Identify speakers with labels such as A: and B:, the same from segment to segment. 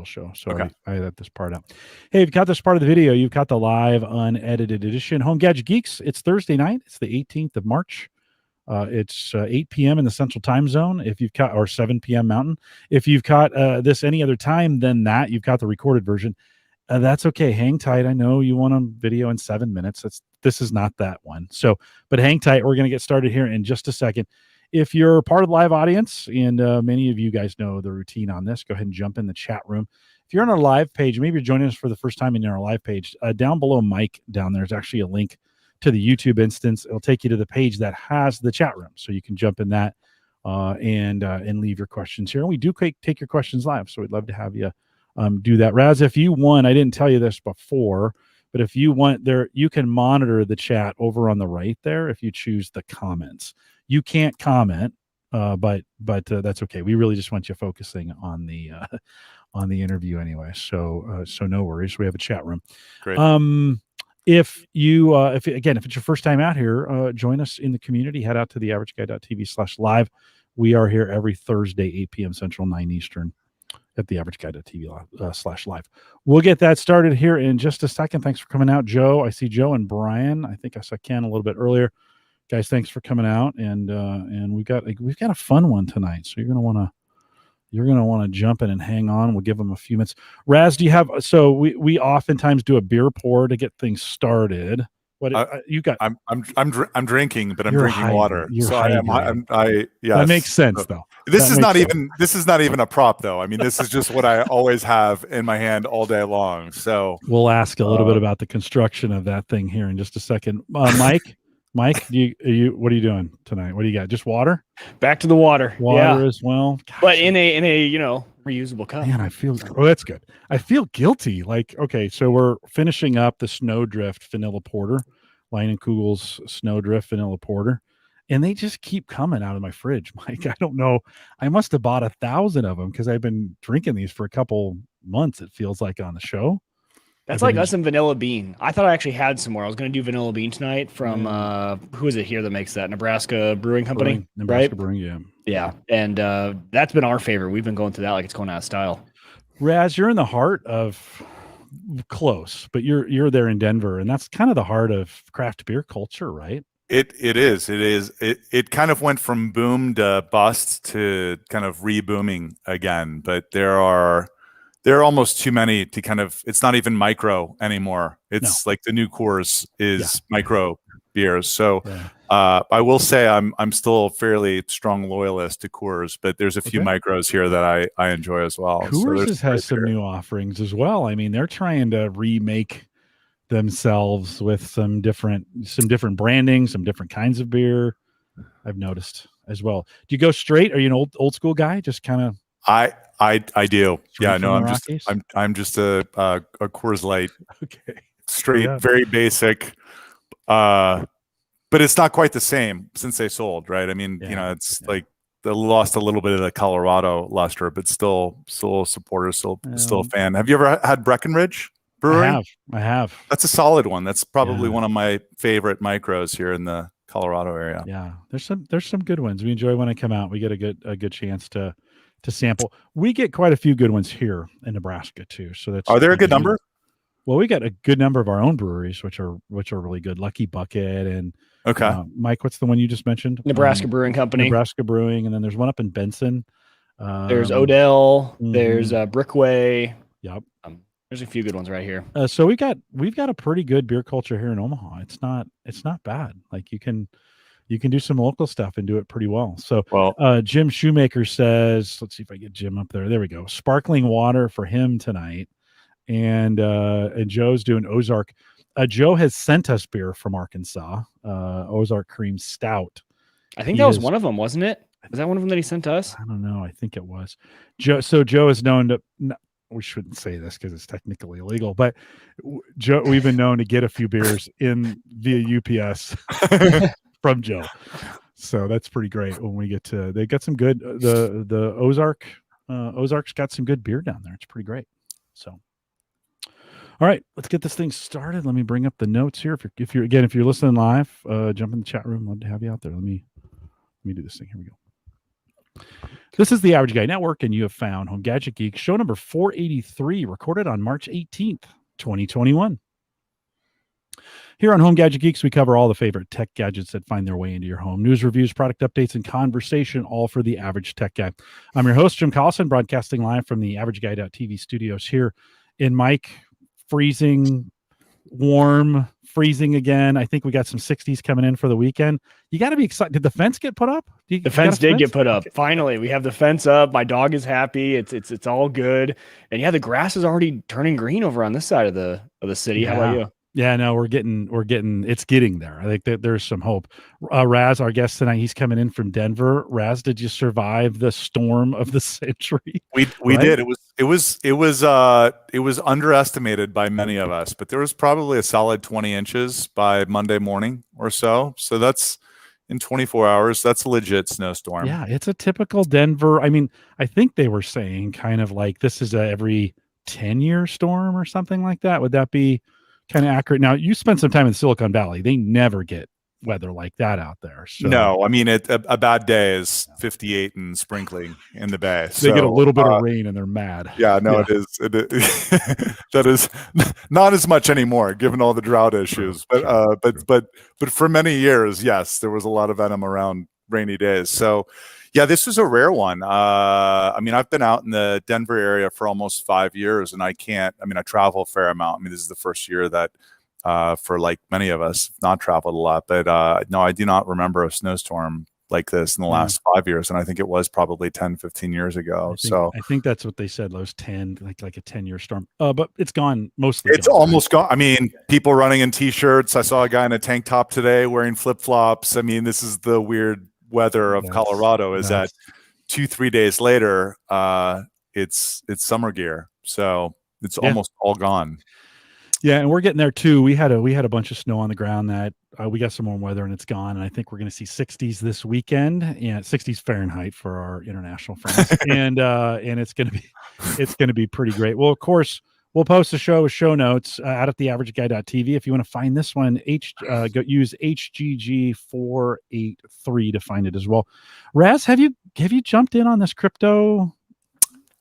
A: show. So
B: Okay.
A: I let this part out. Hey, if you got this part of the video, you've got the live unedited edition. Home Gadget Geeks. It's Thursday night. It's the 18th of March. It's 8 p.m. in the Central Time Zone. If you've got, or 7 p.m. Mountain. If you've got this any other time than that, you've got the recorded version. That's okay. Hang tight. I know you want a video in 7 minutes. This is not that one. So, but hang tight. We're going to get started here in just a second. If you're part of the live audience, and many of you guys know the routine on this, go ahead and jump in the chat room. If you're on our live page, maybe you're joining us for the first time in our live page, down below Mike down there is actually a link to the YouTube instance. It'll take you to the page that has the chat room. So you can jump in that and leave your questions here. And we do take your questions live. So we'd love to have you do that. Raz, if you want, I didn't tell you this before, but if you want there, you can monitor the chat over on the right there if you choose the comments. You can't comment, but that's okay. We really just want you focusing on the interview anyway. So no worries. We have a chat room.
B: Great.
A: If it's your first time out here, join us in the community. Head out to theaverageguy.tv/live. We are here every Thursday, 8 p.m. Central, 9 Eastern at theaverageguy.tv/live. We'll get that started here in just a second. Thanks for coming out, Joe. I see Joe and Brian. I think I saw Ken a little bit earlier. Guys, thanks for coming out, and we've got a fun one tonight. So you're gonna want to jump in and hang on. We'll give them a few minutes. Raz, do you have? So we oftentimes do a beer pour to get things started. What you got?
B: I'm drinking, but I'm
A: You're
B: drinking water. So I am. Yes.
A: That makes sense, though.
B: This is not even a prop, though. I mean, this is just what I always have in my hand all day long. So
A: we'll ask a little bit about the construction of that thing here in just a second. Mike, what are you doing tonight? What do you got? Just water?
C: Back to the water.
A: Water as well. Gosh.
C: But in a reusable cup.
A: Man, that's good. I feel guilty. Like, okay, so we're finishing up the Snowdrift Vanilla Porter, Leinenkugel's Snowdrift Vanilla Porter, and they just keep coming out of my fridge, Mike. I don't know. I must have bought 1,000 of them because I've been drinking these for a couple months, it feels like, on the show.
C: That's like us and Vanilla Bean. I thought I actually had some more. I was going to do Vanilla Bean tonight from, who is it here that makes that? Nebraska Brewing Company,
A: Nebraska Brewing, yeah.
C: Yeah, and that's been our favorite. We've been going through that like it's going out of style. Raz,
A: you're in the heart of close, but you're there in Denver, and that's kind of the heart of craft beer culture, right?
B: It is. It kind of went from boom to bust to kind of rebooming again, but there are almost too many to kind of, it's not even micro anymore. It's like the new Coors is micro beers. So I will say I'm still a fairly strong loyalist to Coors, but there's a few micros here that I enjoy as well.
A: Coors has some new offerings as well. I mean, they're trying to remake themselves with some different branding, some different kinds of beer. I've noticed as well. Do you go straight? Are you an old school guy? Just kind of.
B: I do. Yeah, no, I'm just a Coors Light.
A: Okay.
B: Straight, very basic. But it's not quite the same since they sold, right? I mean, it's like they lost a little bit of the Colorado luster, but still a supporter, still a fan. Have you ever had Breckenridge Brewery?
A: I have.
B: That's a solid one. That's probably one of my favorite micros here in the Colorado area.
A: Yeah, there's some good ones. We enjoy when I come out. We get a good chance to sample. We get quite a few good ones here in Nebraska too. So that's.
B: Are there a good number?
A: Well, we got a good number of our own breweries, which are really good. Lucky Bucket and Mike, what's the one you just mentioned?
C: Nebraska Brewing Company.
A: Nebraska Brewing, and then there's one up in Benson.
C: There's Odell. There's Brickway.
A: Yep.
C: There's a few good ones right here.
A: So we've got a pretty good beer culture here in Omaha. It's not bad. Like you can do some local stuff and do it pretty well. So Jim Shoemaker says, let's see if I get Jim up there. There we go. Sparkling water for him tonight. And Joe's doing Ozark. Joe has sent us beer from Arkansas, Ozark Cream Stout.
C: I think that was one of them, wasn't it? Was that one of them that he sent to us?
A: I don't know. I think it was. Joe is known to, we shouldn't say this because it's technically illegal, but Joe, we've been known to get a few beers in via UPS from Joe. So that's pretty great when we get to, they got some good, the Ozark's got some good beer down there. It's pretty great. So. All right, let's get this thing started. Let me bring up the notes here. If you're listening live, jump in the chat room. Love to have you out there. Let me do this thing. Here we go. This is the Average Guy Network, and you have found Home Gadget Geeks, show number 483, recorded on March 18th, 2021. Here on Home Gadget Geeks, we cover all the favorite tech gadgets that find their way into your home. News, reviews, product updates, and conversation, all for the average tech guy. I'm your host, Jim Collison, broadcasting live from the AverageGuy.tv studios here in Mike. Freezing, warm, freezing again. I think we got some 60s coming in for the weekend. You got to be excited. Did the fence get put up?
C: The fence did get put up. Okay. Finally, we have the fence up. My dog is happy. It's all good. And yeah, the grass is already turning green over on this side of the city.
A: Yeah.
C: How about you?
A: Yeah, no, it's getting there. I think that there's some hope. Raz, our guest tonight, he's coming in from Denver. Raz, did you survive the storm of the century?
B: We did. It was underestimated by many of us, but there was probably a solid 20 inches by Monday morning or so. So that's in 24 hours. That's a legit snowstorm.
A: Yeah, it's a typical Denver. I mean, I think they were saying kind of like this is a every 10-year storm or something like that. Would that be kind of accurate? Now, you spent some time in Silicon Valley. They never get weather like that out there. So.
B: No, I mean, a bad day is 58 and sprinkling in the Bay.
A: They get a little bit of rain and they're mad.
B: Yeah, no, yeah. It is. That is not as much anymore, given all the drought issues. But for many years, yes, there was a lot of venom around rainy days. So, yeah, this was a rare one. I mean, I've been out in the Denver area for almost 5 years, and I travel a fair amount. I mean, this is the first year that, for like many of us, not traveled a lot. But no, I do not remember a snowstorm like this in the last 5 years. And I think it was probably 10, 15 years ago.
A: I think that's what they said, those 10, like a 10-year storm. But it's gone mostly.
B: It's almost gone. I mean, people running in T-shirts. I saw a guy in a tank top today wearing flip-flops. I mean, this is the weird weather of Colorado, is that 2-3 days later it's summer gear, so it's almost all gone.
A: Yeah, and we're getting there too. We had a bunch of snow on the ground that we got some warm weather and it's gone, and I think we're going to see 60s this weekend, and 60s Fahrenheit for our international friends. and it's going to be pretty great. Well, of course, we'll post the show with show notes out at theaverageguy.tv. If you want to find this one, use HGG483 to find it as well. Raz, have you jumped in on this crypto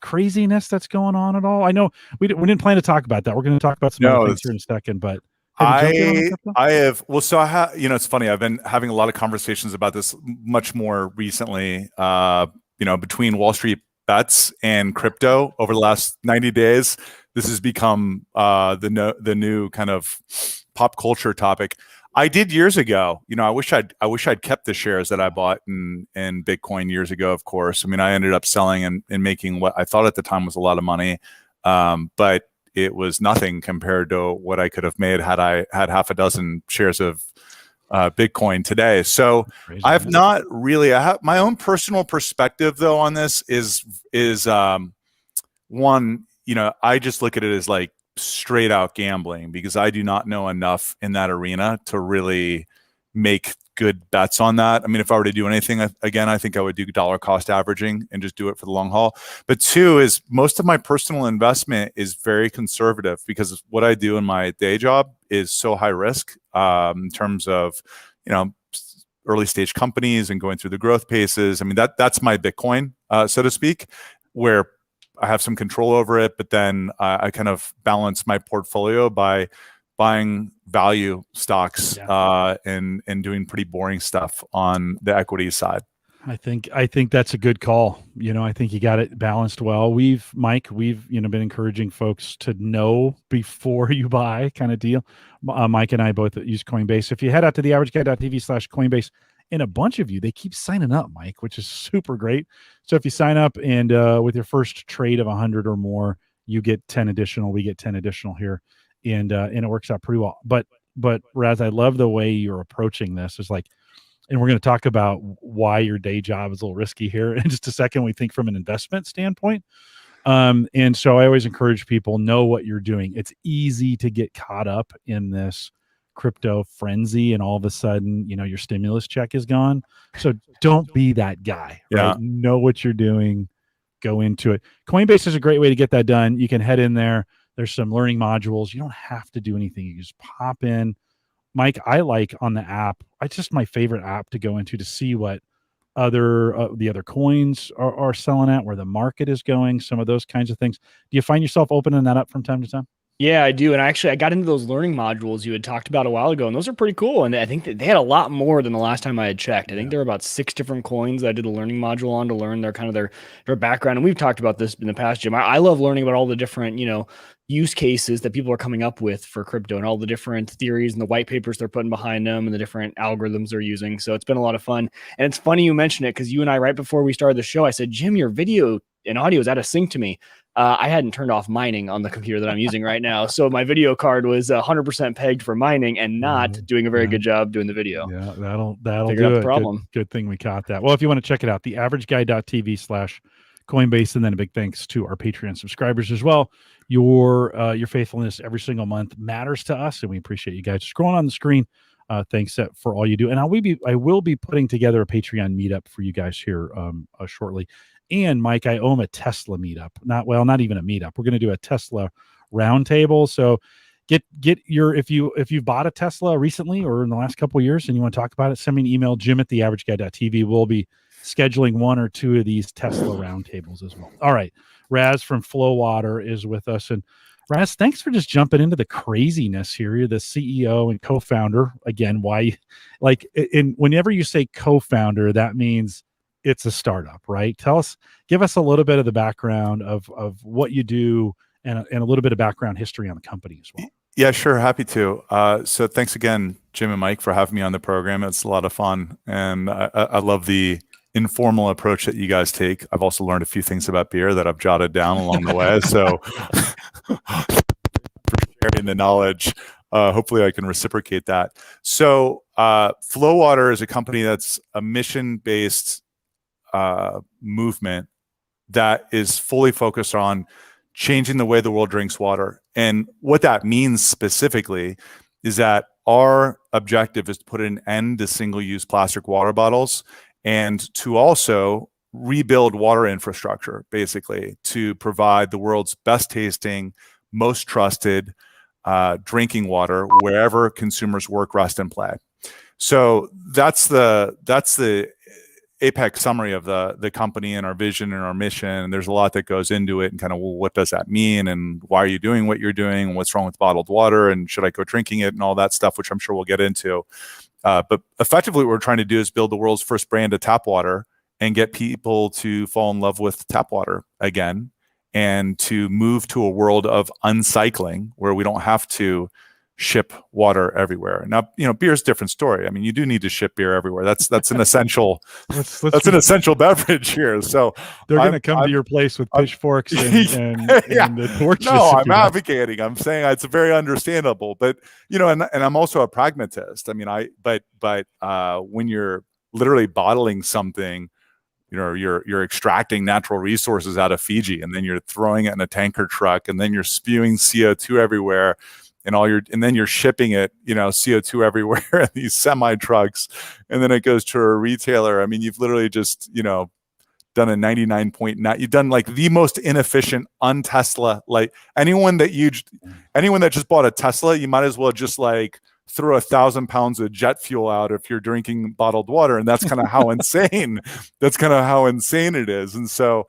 A: craziness that's going on at all? I know we didn't plan to talk about that. We're going to talk about some other things here in a second, but
B: I have. Well, so I have. You know, it's funny. I've been having a lot of conversations about this much more recently. Between Wall Street bets and crypto over the last 90 days. This has become the new kind of pop culture topic. I did years ago. You know, I wish I'd kept the shares that I bought in Bitcoin years ago. Of course, I mean, I ended up selling and making what I thought at the time was a lot of money, but it was nothing compared to what I could have made had I had half a dozen shares of Bitcoin today. So I've not really. I have my own personal perspective though on this is one. You know, I just look at it as like straight out gambling because I do not know enough in that arena to really make good bets on that. I mean, if I were to do anything again, I think I would do dollar cost averaging and just do it for the long haul. But two is most of my personal investment is very conservative because what I do in my day job is so high risk in terms of, early stage companies and going through the growth paces. I mean, that's my Bitcoin, so to speak, where I have some control over it, but then I kind of balance my portfolio by buying value stocks and doing pretty boring stuff on the equity side.
A: I think that's a good call. I think you got it balanced well. We've been encouraging folks to know before you buy, kind of deal. Mike and I both use Coinbase. If you head out to theaverageguy.tv/Coinbase, and a bunch of you, they keep signing up, Mike, which is super great. So if you sign up and with your first trade of 100 or more, you get 10 additional. We get 10 additional here, and it works out pretty well. But Raz, I love the way you're approaching this. It's like, and we're going to talk about why your day job is a little risky here in just a second. We think from an investment standpoint. And so I always encourage people, know what you're doing. It's easy to get caught up in this crypto frenzy and all of a sudden, your stimulus check is gone. So don't be that guy, right?
B: Yeah.
A: Know what you're doing, go into it. Coinbase is a great way to get that done. You can head in there. There's some learning modules. You don't have to do anything. You just pop in. Mike, I like on the app, it's just my favorite app to go into to see what the other coins are selling at, where the market is going, some of those kinds of things. Do you find yourself opening that up from time to time?
C: Yeah, I do. And actually, I got into those learning modules you had talked about a while ago, and those are pretty cool. And I think that they had a lot more than the last time I had checked. I think there were about 6 different coins that I did a learning module on to learn their kind of their background. And we've talked about this in the past, Jim. I love learning about all the different, use cases that people are coming up with for crypto and all the different theories and the white papers they're putting behind them and the different algorithms they're using. So it's been a lot of fun. And it's funny you mentioned it because you and I, right before we started the show, I said, Jim, your video and audio is out of sync to me. I hadn't turned off mining on the computer that I'm using right now. So my video card was 100% pegged for mining and not doing a very good job doing the video.
A: Yeah, that'll
C: Figure out
A: do
C: the
A: it.
C: problem.
A: Good thing we caught that. Well, if you want to check it out, theaverageguy.tv/Coinbase, and then a big thanks to our Patreon subscribers as well. Your faithfulness every single month matters to us, and we appreciate you guys scrolling on the screen. Thanks for all you do. And I will be putting together a Patreon meetup for you guys here shortly. And Mike, I owe him a Tesla meetup. Not even a meetup. We're going to do a Tesla roundtable. So get your, if you've bought a Tesla recently or in the last couple of years and you want to talk about it, send me an email, jim@theaverageguy.tv. We'll be scheduling 1 or 2 of these Tesla roundtables as well. All right. Raz from Flow Water is with us. And Raz, thanks for just jumping into the craziness here. You're the CEO and co-founder. Again, why, whenever you say co-founder, that means it's a startup, right? Give us a little bit of the background of what you do and a little bit of background history on the company as well.
B: Yeah, sure. Happy to. So thanks again, Jim and Mike, for having me on the program. It's a lot of fun. And I love the informal approach that you guys take. I've also learned a few things about beer that I've jotted down along the way. So for sharing the knowledge, hopefully I can reciprocate that. So Flow Water is a company that's a mission-based movement that is fully focused on changing the way the world drinks water. And what that means specifically is that our objective is to put an end to single-use plastic water bottles and to also rebuild water infrastructure, basically, to provide the world's best tasting, most trusted drinking water wherever consumers work, rest, and play. So that's the apex summary of the company and our vision and our mission. And there's a lot that goes into it and kind of, well, what does that mean? And why are you doing what you're doing? And what's wrong with bottled water? And should I go drinking it and all that stuff, which I'm sure we'll get into. But effectively what we're trying to do is build the world's first brand of tap water and get people to fall in love with tap water again and to move to a world of uncycling where we don't have to ship water everywhere. Now, beer is a different story. I mean, you do need to ship beer everywhere. That's an essential that's an essential beverage here. So
A: they're going to come to your place with pitchforks and the torches.
B: No, I'm advocating. I'm saying it's very understandable, but and I'm also a pragmatist. I mean, but when you're literally bottling something, you're extracting natural resources out of Fiji, and then you're throwing it in a tanker truck, and then you're spewing CO2 everywhere. And then you're shipping it, CO2 everywhere in these semi trucks, and then it goes to a retailer. I mean, you've literally just, done a 99.9. You've done like the most inefficient un-Tesla. Like anyone that just bought a Tesla, you might as well just like throw 1,000 pounds of jet fuel out if you're drinking bottled water, and that's kind of how insane. That's kind of how insane it is, and so.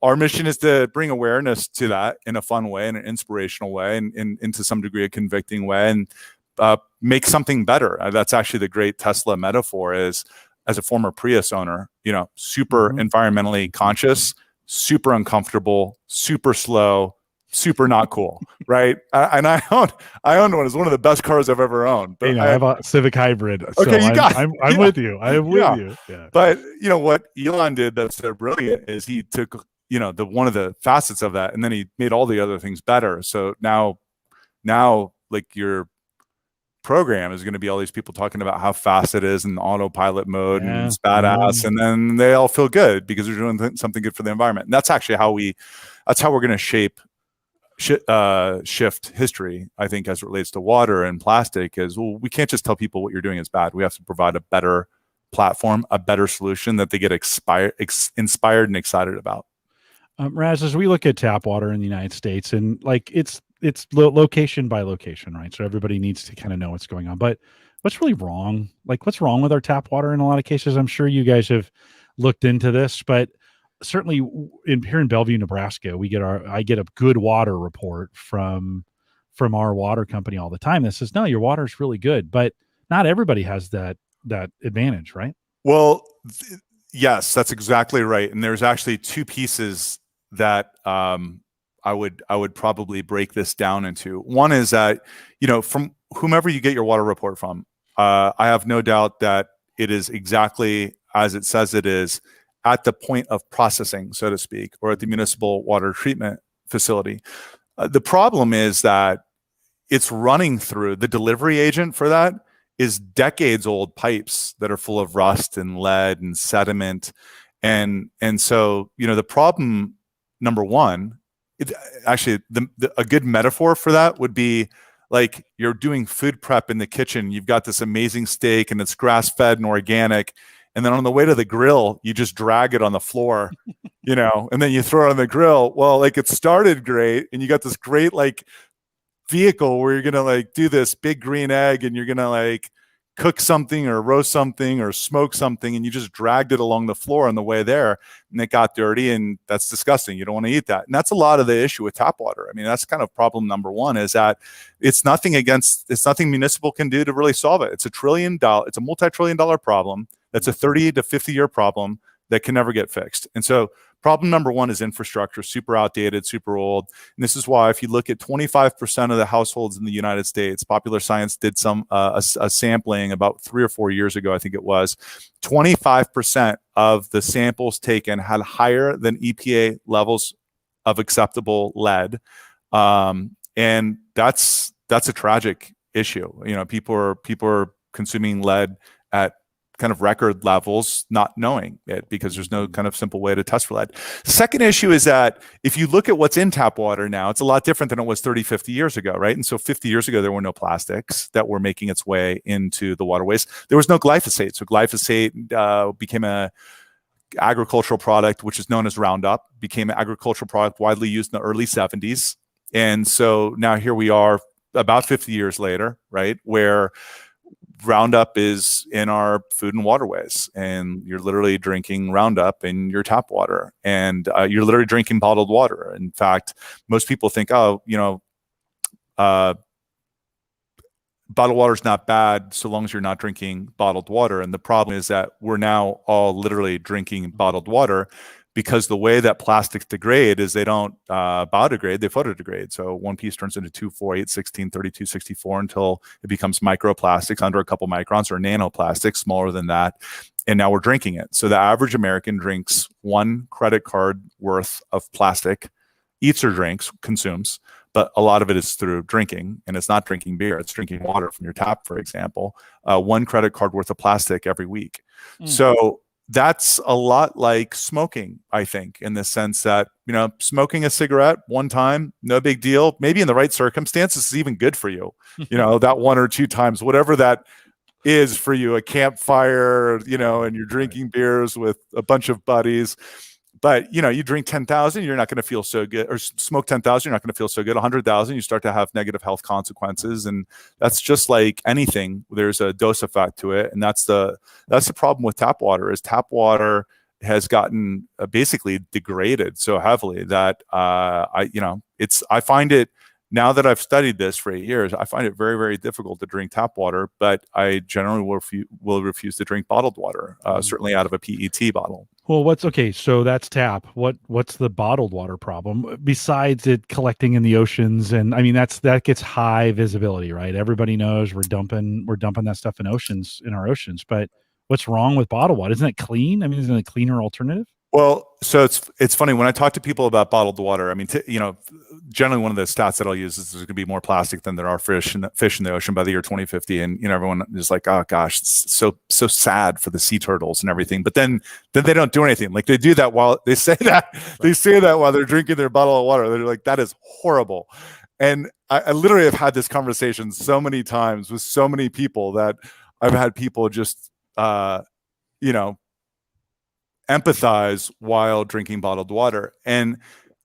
B: Our mission is to bring awareness to that in a fun way, in an inspirational way, and to some degree a convicting way, and make something better. That's actually the great Tesla metaphor is, as a former Prius owner, super environmentally conscious, super uncomfortable, super slow, super not cool, right? And I owned one. It's one of the best cars I've ever owned. But
A: I have a Civic Hybrid. So
B: okay,
A: I'm with you. I'm with you. Yeah.
B: But what Elon did that's so brilliant is he took one of the facets of that, and then he made all the other things better. So now like your program is going to be all these people talking about how fast it is in autopilot mode and it's badass, and then they all feel good because they're doing something good for the environment. And that's actually how we're going to shift history, I think, as it relates to water and plastic. Is, well, we can't just tell people what you're doing is bad. We have to provide a better platform, a better solution that they get inspired and excited about.
A: Raz, as we look at tap water in the United States, and like it's location by location, right? So everybody needs to kind of know what's going on. But what's really wrong? Like, what's wrong with our tap water in a lot of cases? I'm sure you guys have looked into this, but certainly here in Bellevue, Nebraska, I get a good water report from our water company all the time that says, no, your water is really good, but not everybody has that advantage, right?
B: Well, yes, that's exactly right. And there's actually two pieces that I would probably break this down into. One is that, from whomever you get your water report from, I have no doubt that it is exactly as it says it is at the point of processing, so to speak, or at the municipal water treatment facility. The problem is that it's running through the delivery agent for that is decades old pipes that are full of rust and lead and sediment. And so, the problem number one, a good metaphor for that would be like you're doing food prep in the kitchen. You've got this amazing steak and it's grass fed and organic. And then on the way to the grill, you just drag it on the floor, and then you throw it on the grill. Well, like it started great and you got this great like vehicle where you're gonna like do this big green egg and you're gonna like cook something or roast something or smoke something, and you just dragged it along the floor on the way there and it got dirty, and that's disgusting. You don't want to eat that. And that's a lot of the issue with tap water. I mean, that's kind of problem number one, is that it's nothing municipal can do to really solve it. It's a multi-trillion-dollar problem. That's a 30 to 50-year problem that can never get fixed. And so problem number one is infrastructure, super outdated, super old. And this is why if you look at 25% of the households in the United States, Popular Science did a sampling about 3 or 4 years ago, I think it was, 25% of the samples taken had higher than EPA levels of acceptable lead. And that's a tragic issue. People are consuming lead at kind of record levels, not knowing it, because there's no kind of simple way to test for lead. Second issue is that if you look at what's in tap water now, it's a lot different than it was 30, 50 years ago, right? And so 50 years ago, there were no plastics that were making its way into the waterways. There was no glyphosate. So glyphosate became a agricultural product, which is known as Roundup, became an agricultural product widely used in the early 70s. And so now here we are about 50 years later, right, where Roundup is in our food and waterways, and you're literally drinking Roundup in your tap water, and you're literally drinking bottled water. In fact, most people think, bottled water is not bad so long as you're not drinking bottled water. And the problem is that we're now all literally drinking bottled water, because the way that plastics degrade is they don't biodegrade, they photodegrade. So one piece turns into 2, 4, 8, 16, 32, 64 until it becomes microplastics under a couple microns, or nanoplastics smaller than that. And now we're drinking it. So the average American drinks 1 credit card worth of plastic, eats or drinks, consumes, but a lot of it is through drinking, and it's not drinking beer, it's drinking water from your tap, for example. 1 credit card worth of plastic every week. So that's a lot like smoking, I think, in the sense that, smoking a cigarette one time, no big deal. Maybe in the right circumstances, is even good for you. That 1 or 2 times, whatever that is for you, a campfire, and you're drinking beers with a bunch of buddies. But, you drink 10,000, you're not going to feel so good, or smoke 10,000, you're not going to feel so good. 100,000, you start to have negative health consequences. And that's just like anything. There's a dose effect to it. And that's the problem with tap water, is tap water has gotten basically degraded so heavily that, I find it, now that I've studied this for 8 years, I find it very, very difficult to drink tap water, but I generally will refuse to drink bottled water, certainly out of a PET bottle.
A: Well, so that's tap. What's the bottled water problem besides it collecting in the oceans? And I mean, that gets high visibility, right? Everybody knows we're dumping that stuff in our oceans. But what's wrong with bottled water? Isn't it clean? I mean, isn't it a cleaner alternative?
B: Well, so it's funny when I talk to people about bottled water. I mean, generally one of the stats that I'll use is there's going to be more plastic than there are fish in the ocean by the year 2050, and everyone is like, oh gosh, it's so sad for the sea turtles and everything. But then they don't do anything. Like they do that while they say that while they're drinking their bottle of water. They're like, that is horrible. And I literally have had this conversation so many times with so many people that I've had people just empathize while drinking bottled water. And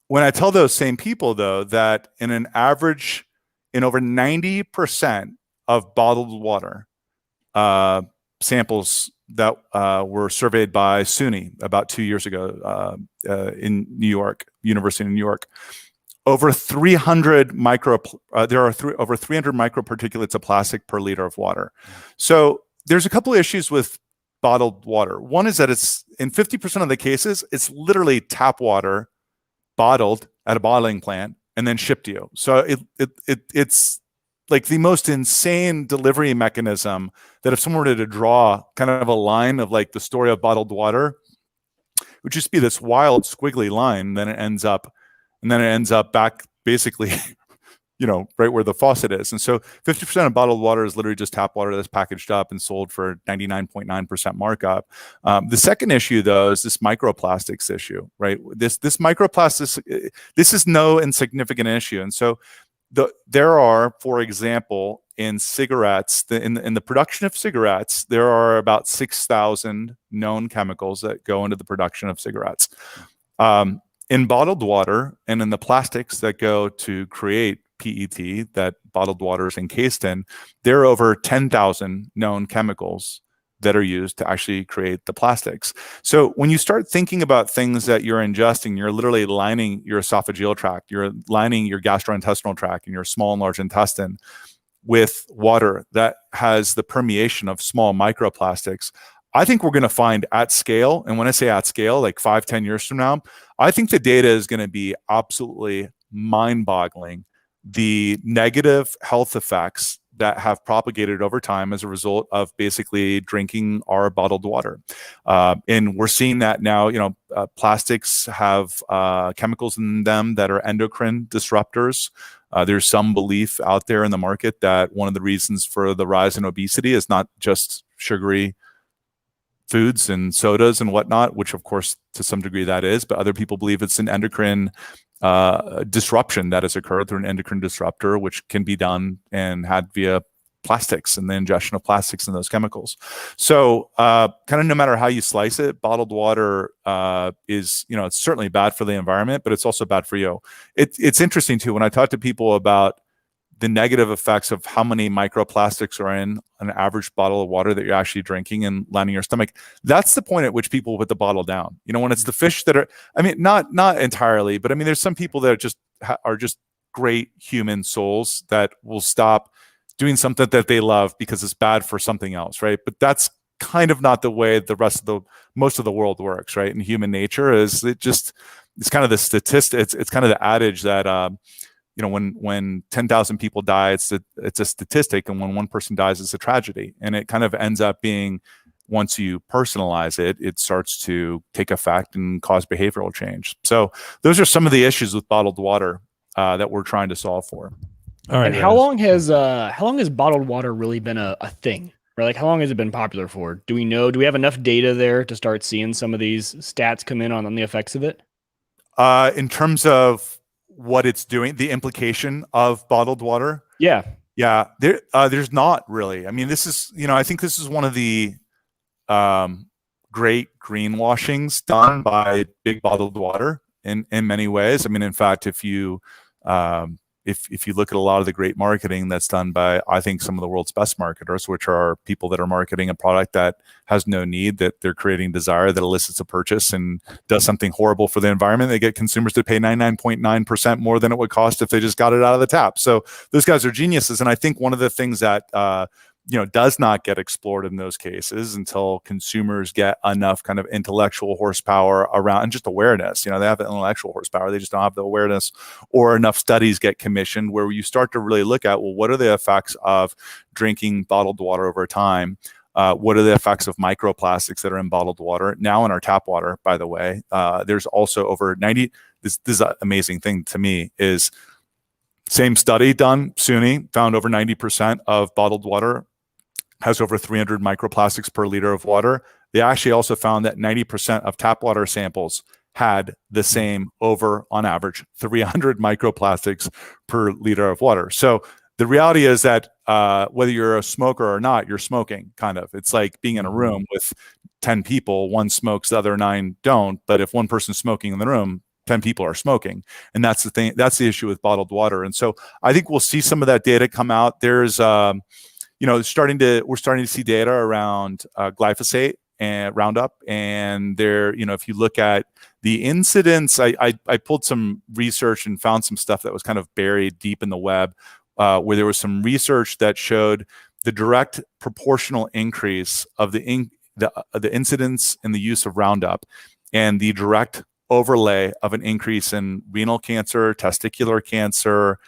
B: when I tell those same people, though, that in over 90% of bottled water, samples that were surveyed by SUNY about 2 years ago in New York, University of New York. Over 300 over 300 microparticulates of plastic per liter of water. So there's a couple of issues with bottled water. One is that it's in 50% of the cases, it's literally tap water bottled at a bottling plant and then shipped to you. So it's like the most insane delivery mechanism that if someone were to draw kind of a line of like the story of bottled water, it would just be this wild squiggly line. Then it ends up back basically, right where the faucet is. And so 50% of bottled water is literally just tap water that's packaged up and sold for 99.9% markup. The second issue, though, is this microplastics issue, right? This microplastics, this is no insignificant issue. And so there are, for example, in cigarettes, in the production of cigarettes, there are about 6,000 known chemicals that go into the production of cigarettes. In bottled water and in the plastics that go to create PET that bottled water is encased in, there are over 10,000 known chemicals that are used to actually create the plastics. So when you start thinking about things that you're ingesting, you're literally lining your esophageal tract, you're lining your gastrointestinal tract and your small and large intestine with water that has the permeation of small microplastics. I think we're going to find at scale, and when I say at scale, like 5-10 years from now, I think the data is going to be absolutely mind-boggling. The negative health effects that have propagated over time as a result of basically drinking our bottled water. And we're seeing that now, plastics have chemicals in them that are endocrine disruptors. There's some belief out there in the market that one of the reasons for the rise in obesity is not just sugary foods and sodas and whatnot, which of course to some degree that is, but other people believe it's an endocrine disruption that has occurred through an endocrine disruptor, which can be done and had via plastics and the ingestion of plastics and those chemicals. So kind of no matter how you slice it, bottled water is, it's certainly bad for the environment, but it's also bad for you. It's interesting too, when I talk to people about the negative effects of how many microplastics are in an average bottle of water that you're actually drinking and landing your stomach, that's the point at which people put the bottle down. When it's the fish that are, not entirely, but there's some people that are just great human souls that will stop doing something that they love because it's bad for something else, right? But that's kind of not the way most of the world works, right? And human nature is, it's kind of the statistic, it's kind of the adage that, when 10,000 people die, it's a statistic, and when one person dies, it's a tragedy. And it kind of ends up being, once you personalize it, it starts to take effect and cause behavioral change. So those are some of the issues with bottled water that we're trying to solve for.
A: All right.
C: And how long has bottled water really been a thing? Or like, how long has it been popular for? Do we know? Do we have enough data there to start seeing some of these stats come in on the effects of it?
B: In terms of what it's doing, the implication of bottled water.
C: Yeah.
B: There's not really. This is, I think this is one of the great greenwashings done by big bottled water in many ways. In fact, if you look at a lot of the great marketing that's done by, I think, some of the world's best marketers, which are people that are marketing a product that has no need, that they're creating desire that elicits a purchase and does something horrible for the environment, they get consumers to pay 99.9% more than it would cost if they just got it out of the tap. So those guys are geniuses. And I think one of the things that does not get explored in those cases until consumers get enough kind of intellectual horsepower around, and just awareness. They have the intellectual horsepower, they just don't have the awareness, or enough studies get commissioned where you start to really look at, well, what are the effects of drinking bottled water over time? What are the effects of microplastics that are in bottled water? Now in our tap water, by the way, there's also over 90, this is an amazing thing to me, is same study done, SUNY, found over 90% of bottled water has over 300 microplastics per liter of water. They actually also found that 90% of tap water samples had the same, over on average 300 microplastics per liter of water. So the reality is that whether you're a smoker or not, you're smoking, kind of. It's like being in a room with 10 people, one smokes, the other 9 don't. But if one person's smoking in the room, 10 people are smoking. And that's the thing, that's the issue with bottled water. And so I think we'll see some of that data come out. There's we're starting to see data around glyphosate and Roundup, and there, if you look at the incidence, I pulled some research and found some stuff that was kind of buried deep in the web, where there was some research that showed the direct proportional increase of the incidence in the use of Roundup and the direct overlay of an increase in renal cancer, testicular cancer,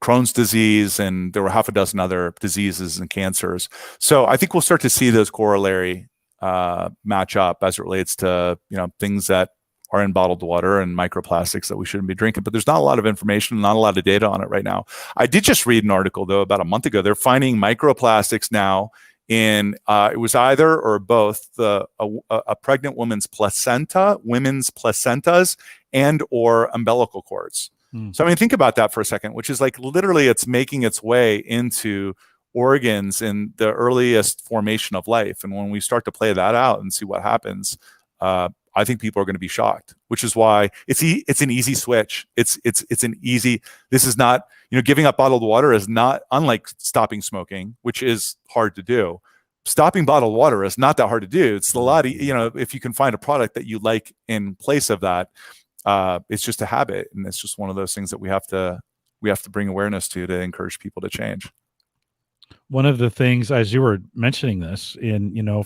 B: Crohn's disease, and there were half a dozen other diseases and cancers. So I think we'll start to see those corollary match up as it relates to things that are in bottled water and microplastics that we shouldn't be drinking. But there's not a lot of information, not a lot of data on it right now. I did just read an article, though, about a month ago. They're finding microplastics now in it was either or both a pregnant woman's placenta, women's placentas, and or umbilical cords. So I mean, think about that for a second, which is like literally it's making its way into organs in the earliest formation of life. And when we start to play that out and see what happens, I think people are going to be shocked, which is why it's an easy switch. It's an easy, this is not, giving up bottled water is not unlike stopping smoking, which is hard to do. Stopping bottled water is not that hard to do. It's a lot, if you can find a product that you like in place of that, it's just a habit, and it's just one of those things that we have to bring awareness to encourage people to change.
A: One of the things, as you were mentioning this,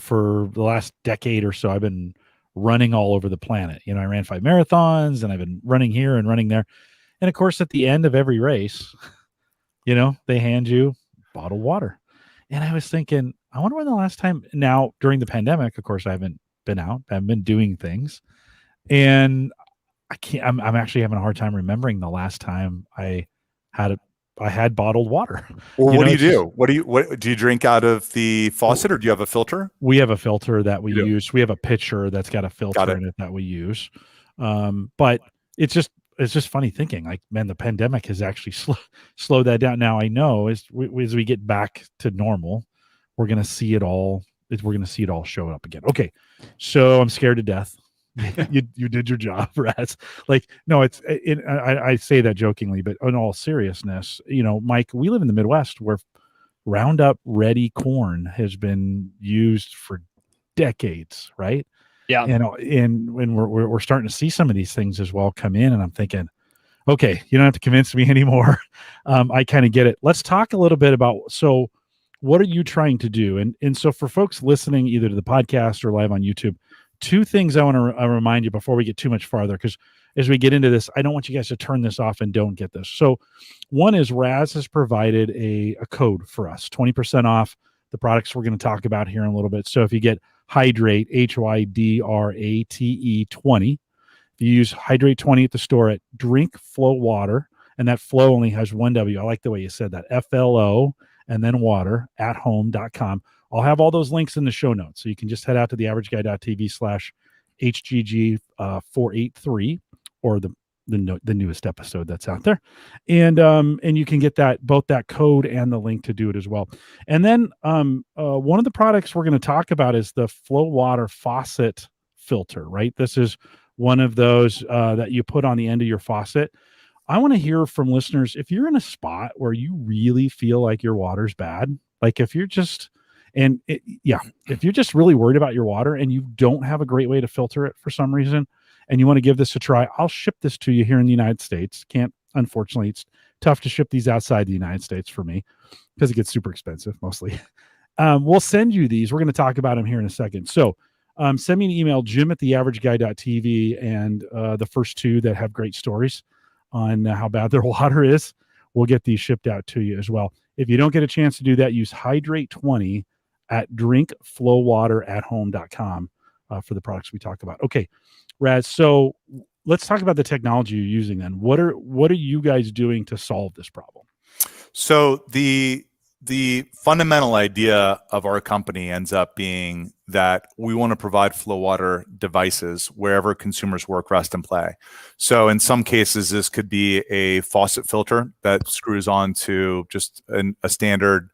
A: for the last decade or so, I've been running all over the planet. I ran 5 marathons, and I've been running here and running there. And of course, at the end of every race, they hand you bottled water. And I was thinking, I wonder when the last time, now during the pandemic, of course, I haven't been out, I haven't been doing things. And I'm actually having a hard time remembering the last time I had bottled water.
B: Well, what do you do? What do you drink out of the faucet, or do you have a filter?
A: We have a filter that we use. We have a pitcher that's got a filter in it that we use. But it's just funny thinking, like, man, the pandemic has actually slowed that down. Now I know as we get back to normal, we're going to see it all. We're going to see it all show up again. Okay. So I'm scared to death. you did your job, Raz. Like, no, I say that jokingly, but in all seriousness, Mike, we live in the Midwest where Roundup Ready corn has been used for decades, right?
C: Yeah.
A: And when we're starting to see some of these things as well come in, and I'm thinking, okay, you don't have to convince me anymore. I kind of get it. Let's talk a little bit about, so what are you trying to do? And so for folks listening either to the podcast or live on YouTube, 2 things I want to remind you before we get too much farther, because as we get into this, I don't want you guys to turn this off and don't get this. So one is Raz has provided a code for us, 20% off the products we're going to talk about here in a little bit. So if you get Hydrate, HYDRATE 20, if you use Hydrate 20 at the store at Drink Flow Water, and that flow only has 1 W. I like the way you said that, FLO, and then water at home.com. I'll have all those links in the show notes. So you can just head out to theaverageguy.tv/HGG483 or the newest episode that's out there. And you can get both that code and the link to do it as well. And then one of the products we're going to talk about is the Flow Water faucet filter, right? This is one of those that you put on the end of your faucet. I want to hear from listeners, if you're in a spot where you really feel like your water's bad, like if you're just if you're just really worried about your water and you don't have a great way to filter it for some reason, and you want to give this a try, I'll ship this to you here in the United States. Unfortunately, it's tough to ship these outside the United States for me because it gets super expensive mostly. We'll send you these. We're going to talk about them here in a second. So send me an email, jim@theaverageguy.tv, and the first 2 that have great stories on how bad their water is, we'll get these shipped out to you as well. If you don't get a chance to do that, use Hydrate 20 at drinkflowwaterathome.com for the products we talk about. Okay, Raz, so let's talk about the technology you're using then. What are you guys doing to solve this problem?
B: So the fundamental idea of our company ends up being that we want to provide flow water devices wherever consumers work, rest, and play. So in some cases, this could be a faucet filter that screws on to just a standard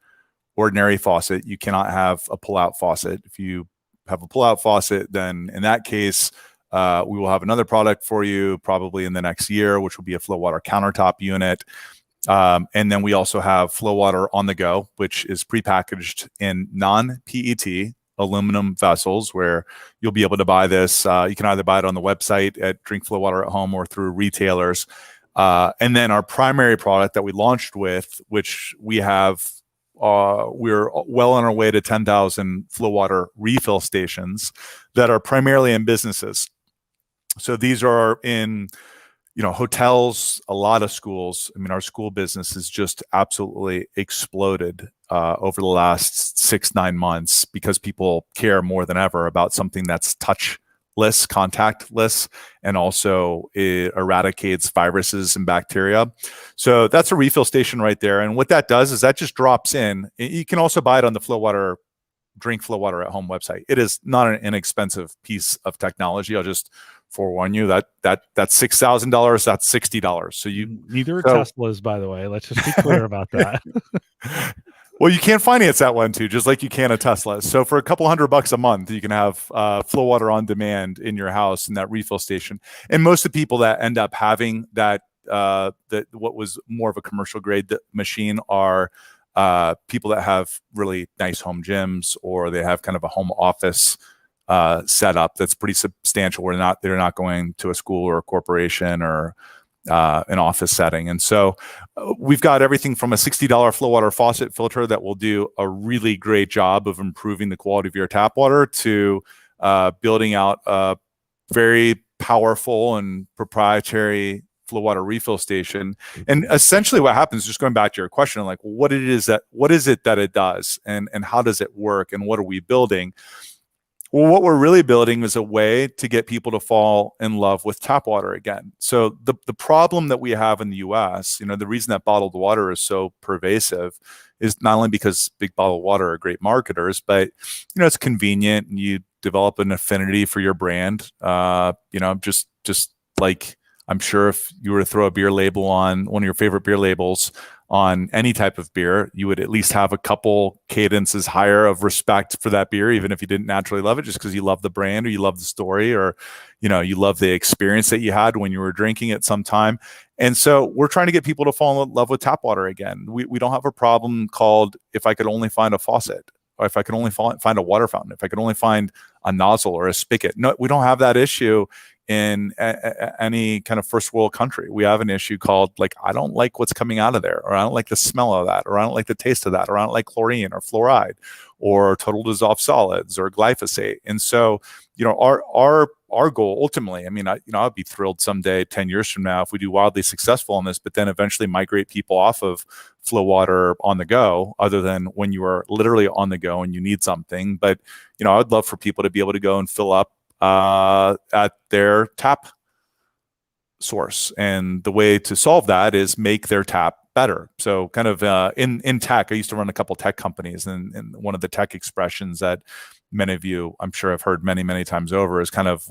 B: ordinary faucet. You cannot have a pull-out faucet. If you have a pull-out faucet, then in that case, we will have another product for you probably in the next year, which will be a flow water countertop unit. And then we also have Flow Water on the go, which is prepackaged in non-PET aluminum vessels, where you'll be able to buy this. You can either buy it on the website at Drink Flow Water at Home or through retailers. And then our primary product that we launched with, which we have, we're well on our way to 10,000 Flow Water refill stations that are primarily in businesses. So these are in, hotels, a lot of schools. I mean, our school business has just absolutely exploded over the last 6-9 months because people care more than ever about something that's touchless, contactless, and also it eradicates viruses and bacteria. So that's a refill station right there. And what that does is that just drops in. You can also buy it on the Flow Water, Drink Flow Water at Home website. It is not an inexpensive piece of technology. I'll just forewarn you that's $6,000. That's $60. So
A: neither are Teslas, by the way. Let's just be clear about that.
B: Well, you can't finance that one too, just like you can a Tesla. So for a couple $100 a month, you can have Flow Water on demand in your house in that refill station. And most of the people that end up having that what was more of a commercial grade machine are people that have really nice home gyms, or they have kind of a home office setup that's pretty substantial, where they're not going to a school or a corporation or an office setting. And so we've got everything from a $60 Flow Water faucet filter that will do a really great job of improving the quality of your tap water, to building out a very powerful and proprietary Flow Water refill station. And essentially what happens, just going back to your question, like what is it that it does, and how does it work, and what are we building? Well, what we're really building is a way to get people to fall in love with tap water again. So the problem that we have in the US, the reason that bottled water is so pervasive is not only because big bottled water are great marketers, but it's convenient, and you develop an affinity for your brand. Just like, I'm sure if you were to throw a beer label on one of your favorite beer labels on any type of beer, you would at least have a couple cadences higher of respect for that beer, even if you didn't naturally love it, just because you love the brand, or you love the story, or you love the experience that you had when you were drinking it sometime. And so we're trying to get people to fall in love with tap water again. We don't have a problem called, if I could only find a faucet, or if I could only find a water fountain, if I could only find a nozzle or a spigot. No, we don't have that issue in any kind of first world country. We have an issue called, like, I don't like what's coming out of there, or I don't like the smell of that, or I don't like the taste of that, or I don't like chlorine or fluoride or total dissolved solids or glyphosate. And so, our goal ultimately, I'd be thrilled someday, 10 years from now, if we do wildly successful in this, but then eventually migrate people off of Flow Water on the go, other than when you are literally on the go and you need something. But, I'd love for people to be able to go and fill up at their tap source. And the way to solve that is make their tap better. So kind of in tech, I used to run a couple tech companies, and one of the tech expressions that many of you, I'm sure, have heard many, many times over is kind of,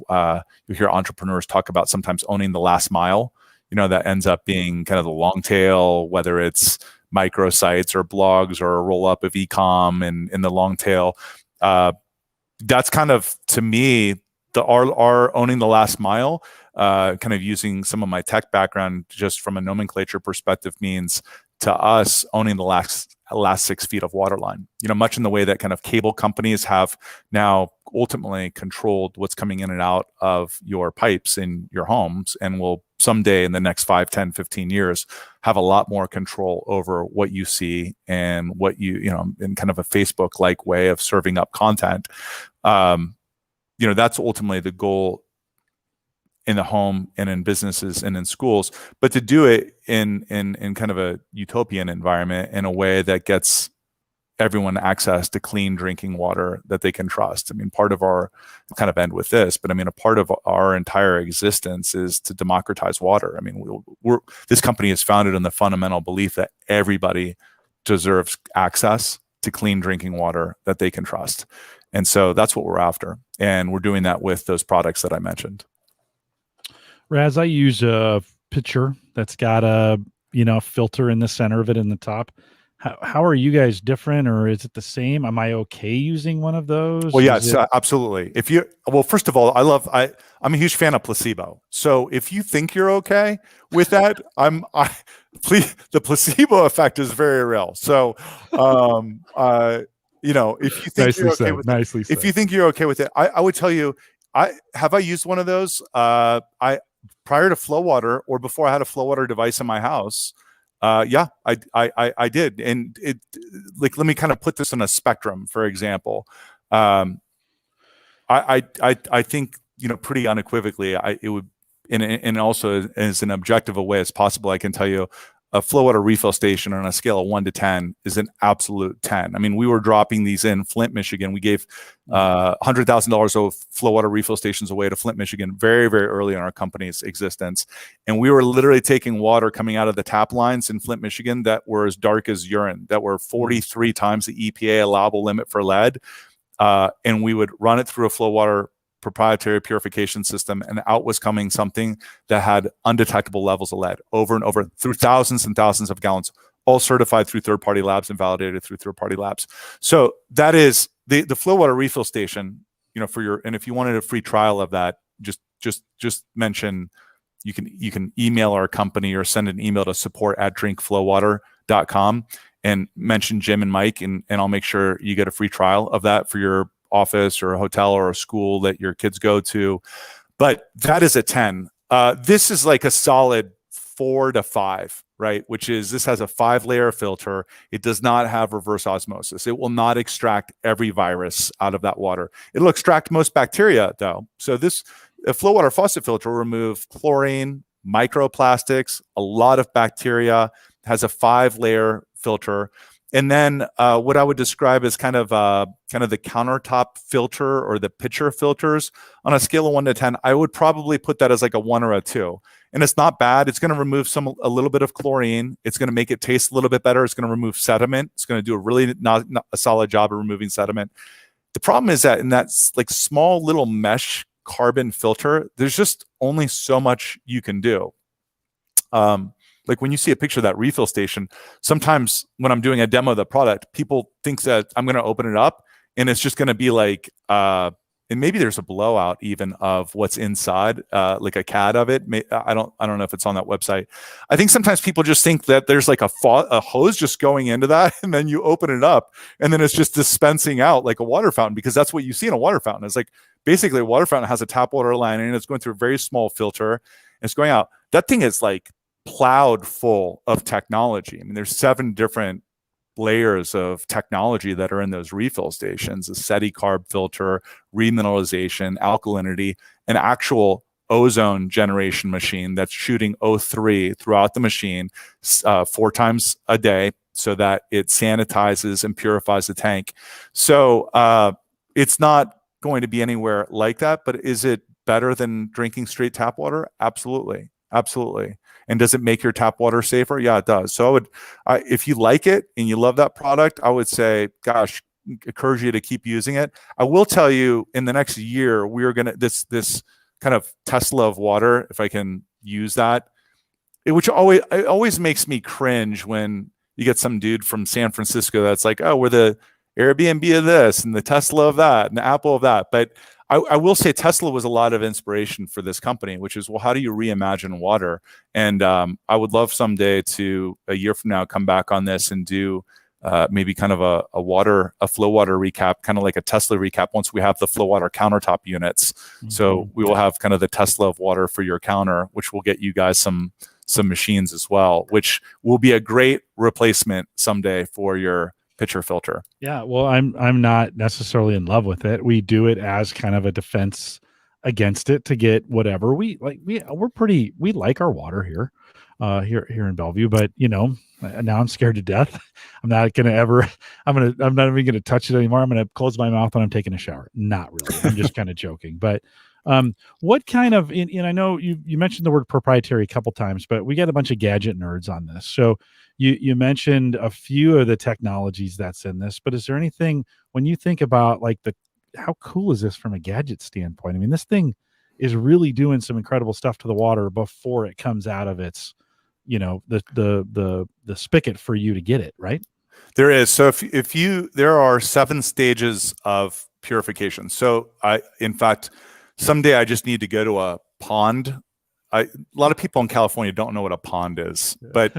B: you hear entrepreneurs talk about sometimes owning the last mile, that ends up being kind of the long tail, whether it's microsites or blogs or a roll up of e-com and in the long tail. That's kind of, to me, our owning the last mile, kind of using some of my tech background just from a nomenclature perspective, means to us owning the last 6 feet of water line, much in the way that kind of cable companies have now ultimately controlled what's coming in and out of your pipes in your homes, and will someday in the next 5, 10, 15 years have a lot more control over what you see and what in kind of a Facebook-like way of serving up content. That's ultimately the goal in the home and in businesses and in schools, but to do it in kind of a utopian environment, in a way that gets everyone access to clean drinking water that they can trust. Part of our, kind of end with this, but a part of our entire existence is to democratize water. This company is founded on the fundamental belief that everybody deserves access to clean drinking water that they can trust. And so that's what we're after. And we're doing that with those products that I mentioned.
A: Raz, I use a pitcher that's got a filter in the center of it in the top. How are you guys different, or is it the same? Am I okay using one of those?
B: Well, yes, absolutely. First of all, I'm a huge fan of placebo. So if you think you're okay with that, the placebo effect is very real. So, if you think
A: Nicely
B: you're okay
A: said.
B: with
A: Nicely
B: it,
A: said.
B: if you think you're okay with it, I would tell you, I used one of those. I prior to flow water or before I had a flow water device in my house. Yeah, I did, and it like let me kind of put this on a spectrum. For example, I think pretty unequivocally, it would, and also as an objective a way as possible, I can tell you a flow water refill station on a scale of 1 to 10 is an absolute 10. I mean, we were dropping these in Flint, Michigan. We gave $100,000 of flow water refill stations away to Flint, Michigan, very, very early in our company's existence. And we were literally taking water coming out of the tap lines in Flint, Michigan that were as dark as urine, that were 43 times the EPA allowable limit for lead. And we would run it through a flow water proprietary purification system, and out was coming something that had undetectable levels of lead over and over through thousands and thousands of gallons, all certified through third-party labs and validated through third-party labs. So that is the flow water refill station, and if you wanted a free trial of that, just mention, you can email our company or send an email to support@drinkflowwater.com and mention Jim and Mike, and I'll make sure you get a free trial of that for your office or a hotel or a school that your kids go to. But that is a 10. This is like a solid 4 to 5, right? Which is, this has a 5-layer filter. It does not have reverse osmosis. It will not extract every virus out of that water. It'll extract most bacteria though. So a flow water faucet filter will remove chlorine, microplastics, a lot of bacteria, has a 5-layer filter. And then what I would describe as kind of the countertop filter or the pitcher filters on a scale of 1 to 10, I would probably put that as like a 1 or a 2. And it's not bad. It's going to remove a little bit of chlorine. It's going to make it taste a little bit better. It's going to remove sediment. It's going to do a really not a solid job of removing sediment. The problem is that in that like small little mesh carbon filter, there's just only so much you can do. Like when you see a picture of that refill station, sometimes when I'm doing a demo of the product, people think that I'm going to open it up and it's just going to be like, and maybe there's a blowout even of what's inside, like a CAD of it. I don't know if it's on that website. I think sometimes people just think that there's like a hose just going into that, and then you open it up and then it's just dispensing out like a water fountain, because that's what you see in a water fountain. It's like basically a water fountain has a tap water line and it's going through a very small filter and it's going out. That thing is like plowed full of technology. I mean, there's 7 different layers of technology that are in those refill stations: a SETI carb filter, remineralization, alkalinity, an actual ozone generation machine that's shooting O3 throughout the machine 4 times a day so that it sanitizes and purifies the tank. So it's not going to be anywhere like that, but is it better than drinking straight tap water? Absolutely. Absolutely. And does it make your tap water safer? Yeah, it does. So if you like it and you love that product, I would say, gosh, encourage you to keep using it. I will tell you, in the next year, we are going to, this kind of Tesla of water, if I can use that, it always makes me cringe when you get some dude from San Francisco that's like, oh, we're the Airbnb of this and the Tesla of that and the Apple of that. But I will say Tesla was a lot of inspiration for this company, which is, well, how do you reimagine water? And I would love someday to, a year from now, come back on this and do maybe kind of a flow water recap, kind of like a Tesla recap once we have the flow water countertop units. Mm-hmm. So we will have kind of the Tesla of water for your counter, which will get you guys some machines as well, which will be a great replacement someday for your pitcher filter.
A: Yeah, well, I'm not necessarily in love with it. We do it as kind of a defense against it to get whatever we like. We like our water here in Bellevue, but now I'm scared to death. I'm not even gonna touch it anymore. I'm gonna close my mouth when I'm taking a shower. Not really. I'm just kind of joking. But what kind of, and I know you mentioned the word proprietary a couple times, but we got a bunch of gadget nerds on this. So you mentioned a few of the technologies that's in this, but is there anything, when you think about like how cool is this from a gadget standpoint? I mean, this thing is really doing some incredible stuff to the water before it comes out of its, the spigot for you to get it, right?
B: There is. So there are 7 stages of purification. So in fact, someday I just need to go to a pond a lot of people in California don't know what a pond is, but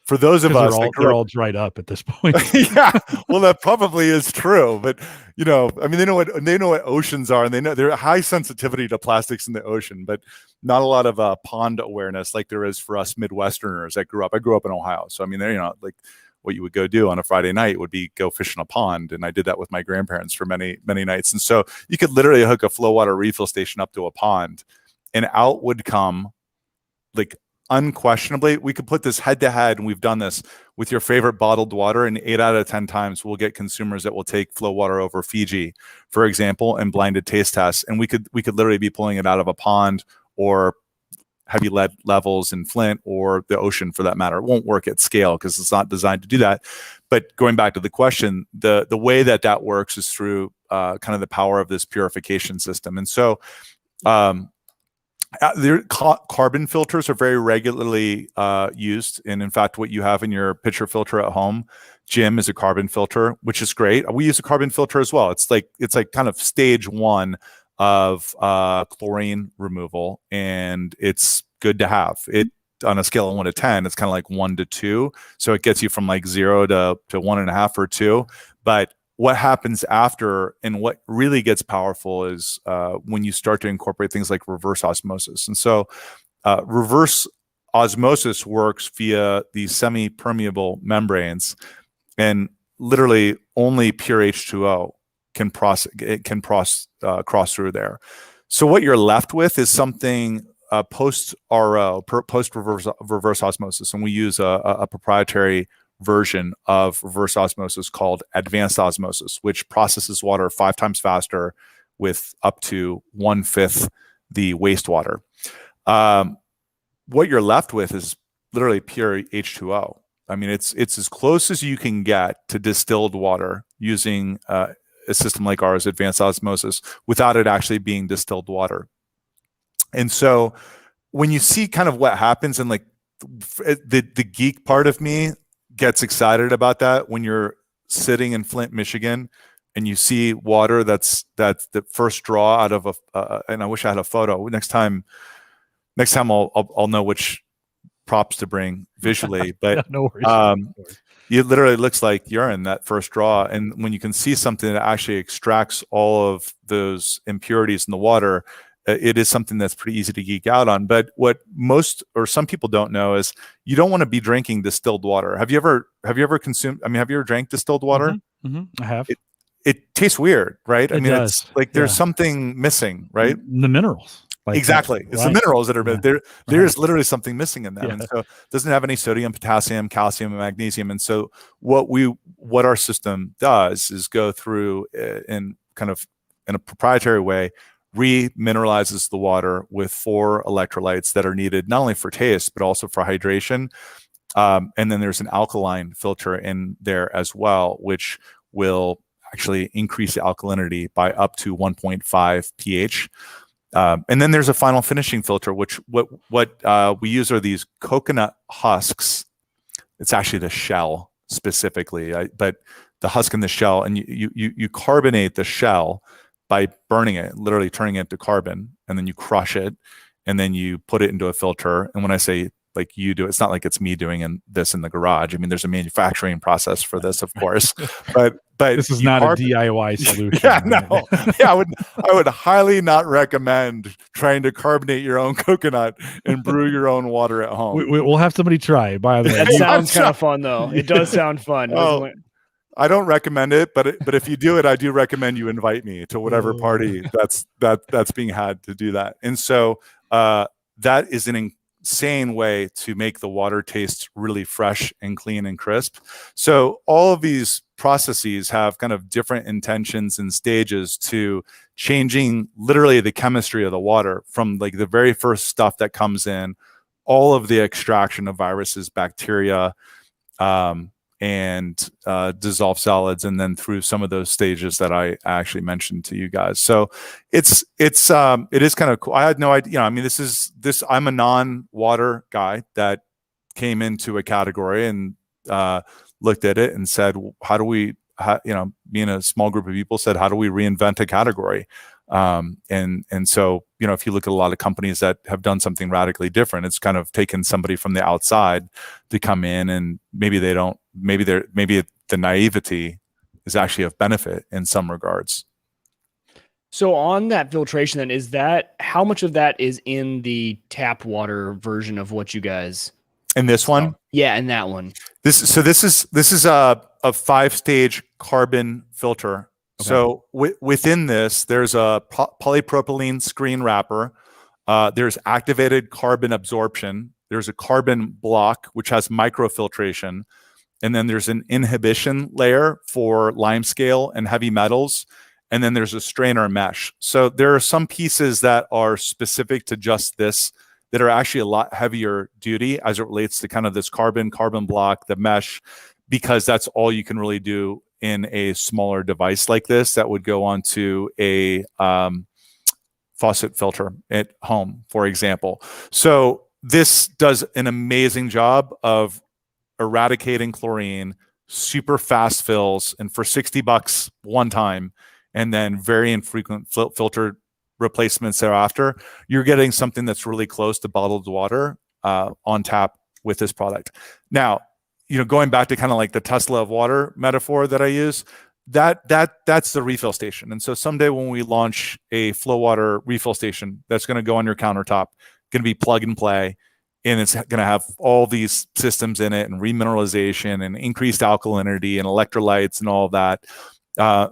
B: for those of
A: 'Cause
B: us,
A: they're all dried up at this point.
B: yeah, well, that probably is true. But I mean, they know what oceans are, and they know they're high sensitivity to plastics in the ocean, but not a lot of pond awareness like there is for us Midwesterners. I grew up in Ohio, so I mean, like what you would go do on a Friday night would be go fish in a pond, and I did that with my grandparents for many nights. And so you could literally hook a flow water refill station up to a pond, and out would come, like, unquestionably, we could put this head to head, and we've done this with your favorite bottled water, and 8 out of 10 times we'll get consumers that will take flow water over Fiji, for example, and blinded taste tests, and we could literally be pulling it out of a pond or heavy lead levels in Flint or the ocean for that matter. It won't work at scale because it's not designed to do that. But going back to the question, the way that works is through kind of the power of this purification system. And so carbon filters are very regularly used. And in fact, what you have in your pitcher filter at home, Jim, is a carbon filter, which is great. We use a carbon filter as well. It's like kind of stage one of chlorine removal, and it's good to have it. On a scale of 1 to 10, it's kind of like 1 to 2, so it gets you from like 0 to 1.5 or 2. But what happens after, and what really gets powerful, is when you start to incorporate things like reverse osmosis. And so reverse osmosis works via these semi-permeable membranes, and literally only pure H2O can cross through there. So what you're left with is something post RO, post reverse osmosis, and we use a proprietary version of reverse osmosis called advanced osmosis, which processes water 5 times faster with up to 1/5 the wastewater. What you're left with is literally pure H2O. I mean, it's as close as you can get to distilled water using a system like ours, advanced osmosis, without it actually being distilled water. And so when you see kind of what happens, and like the geek part of me gets excited about that, when you're sitting in Flint, Michigan, and you see water that's the first draw out of and I wish I had a photo. Next time I'll know which props to bring visually, but
A: no worries.
B: it literally looks like urine, that first draw. And when you can see something that actually extracts all of those impurities in the water, it is something that's pretty easy to geek out on. But what most or some people don't know is you don't want to be drinking distilled water. Have you ever consumed? I mean, have you ever drank distilled water?
A: I have.
B: It tastes weird, right? I mean,
A: does.
B: It's like there's something missing, right?
A: The minerals. Like
B: exactly. It's the minerals that are there's literally something missing in them.
A: Yeah.
B: And so it doesn't have any sodium, potassium, calcium, and magnesium. And so what our system does is go through in a proprietary way, remineralizes the water with 4 electrolytes that are needed not only for taste but also for hydration. And then there's an alkaline filter in there as well, which will actually increase the alkalinity by up to 1.5 pH. And then there's a final finishing filter, which what we use are these coconut husks. It's actually the shell specifically, but the husk and the shell, and you carbonate the shell by burning it, literally turning it to carbon, and then you crush it, and then you put it into a filter. And when I say like you do, it's not like it's me doing this in the garage. I mean, there's a manufacturing process for this, of course, but
A: this is not a DIY solution.
B: Yeah, no. Yeah, I would highly not recommend trying to carbonate your own coconut and brew your own water at home.
A: We'll have somebody try. By the way,
C: that sounds kind of fun, though. It does sound fun.
B: Oh, I don't recommend it, but if you do it, I do recommend you invite me to whatever party that's being had to do that. And so that is an insane way to make the water taste really fresh and clean and crisp. So all of these processes have kind of different intentions and stages to changing literally the chemistry of the water, from like the very first stuff that comes in, all of the extraction of viruses, bacteria, and dissolved solids, and then through some of those stages that I actually mentioned to you guys. So it is kind of cool. I had no idea. I mean, I'm a non-water guy that came into a category and looked at it and said, how do we, me and a small group of people said, how do we reinvent a category? And so, if you look at a lot of companies that have done something radically different, it's kind of taken somebody from the outside to come in, and maybe the naivety is actually of benefit in some regards.
C: So on that filtration, then, how much of that is in the tap water version of what you guys?
B: In this one?
C: Yeah, in that one.
B: This is a 5-stage carbon filter. Okay. So within this, there's a polypropylene screen wrapper. There's activated carbon absorption. There's a carbon block, which has microfiltration. And then there's an inhibition layer for limescale and heavy metals. And then there's a strainer mesh. So there are some pieces that are specific to just this that are actually a lot heavier duty as it relates to kind of this carbon block, the mesh, because that's all you can really do in a smaller device like this that would go onto a faucet filter at home, for example. So this does an amazing job of eradicating chlorine, super fast fills, and for $60 one time, and then very infrequent filter replacements thereafter, you're getting something that's really close to bottled water on tap with this product. Now, going back to kind of like the Tesla of water metaphor that I use, that's the refill station. And so someday when we launch a flow water refill station that's going to go on your countertop, going to be plug and play, and it's going to have all these systems in it, and remineralization and increased alkalinity and electrolytes and all of that.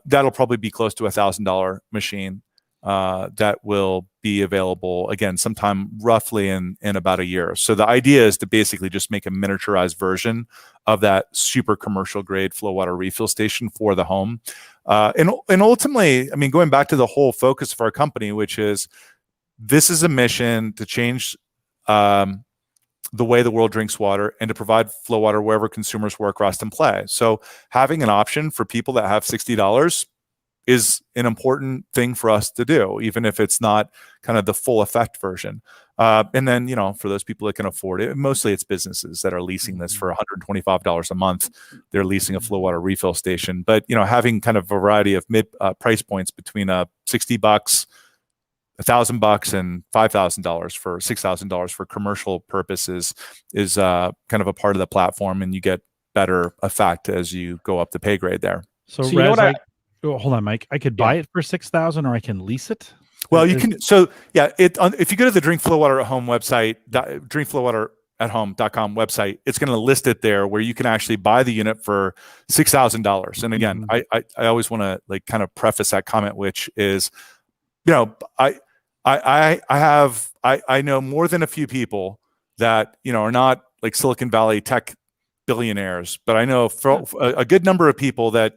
B: That'll probably be close to $1,000 machine that will be available again sometime roughly in about a year. So the idea is to basically just make a miniaturized version of that super commercial grade flow water refill station for the home. And ultimately, I mean, going back to the whole focus of our company, which is this is a mission to change the way the world drinks water and to provide flow water wherever consumers work, rest, and play. So having an option for people that have $60 is an important thing for us to do, even if it's not kind of the full effect version. And then, for those people that can afford it, mostly it's businesses that are leasing this for $125 a month. They're leasing a flow water refill station. But, having kind of a variety of mid price points between $60, $1,000 and $5,000 for $6,000 for commercial purposes is kind of a part of the platform, and you get better effect as you go up the pay grade there.
A: So you know what hold on, Mike. I could buy it for $6,000, or I can lease it.
B: Well, you can. So yeah, if you go to the Drink Flow Water at Home website, drinkflowwaterathome.com website, it's going to list it there where you can actually buy the unit for $6,000. And again, I always want to kind of preface that comment, which is, I know more than a few people that are not like Silicon Valley tech billionaires, but I know for a good number of people that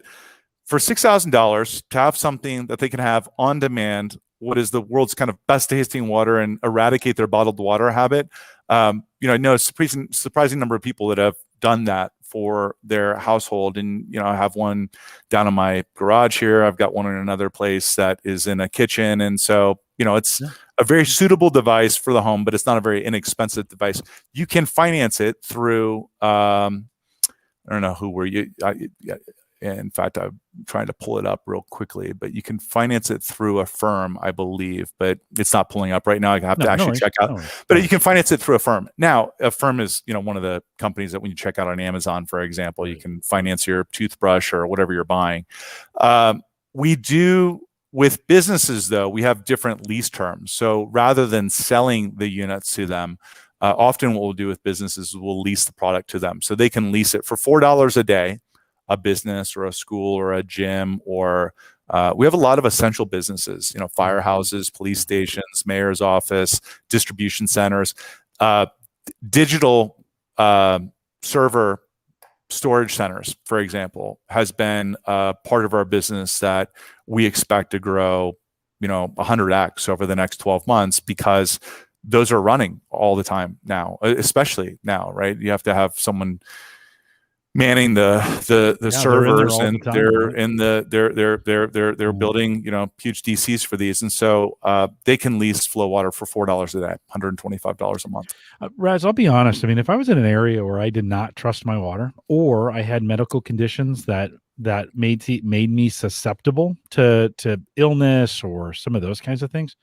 B: for $6,000 to have something that they can have on demand, what is the world's kind of best tasting water, and eradicate their bottled water habit. I know a surprising number of people that have done that for their household. And, I have one down in my garage here. I've got one in another place that is in a kitchen. And so, it's a very suitable device for the home, but it's not a very inexpensive device. You can finance it through, I don't know who were you. In fact, I'm trying to pull it up real quickly, but you can finance it through a firm, I believe, but it's not pulling up right now. I have to actually check out, but you can finance it through a firm. Now, a firm is, one of the companies that when you check out on Amazon, for example, you can finance your toothbrush or whatever you're buying. We do with businesses, though, we have different lease terms. So rather than selling the units to them, often what we'll do with businesses is we'll lease the product to them. So they can lease it for $4 a day. A business or a school or a gym, or we have a lot of essential businesses, firehouses, police stations, mayor's office, distribution centers, digital server storage centers, for example, has been part of our business that we expect to grow, 100x over the next 12 months, because those are running all the time now, especially now, right? You have to have someone manning the servers, and they're building huge DCs for these, and so they can lease flow water for $4 a day, $125 a month.
A: Raz, I'll be honest. I mean, if I was in an area where I did not trust my water, or I had medical conditions that that made me susceptible to illness or some of those kinds of things.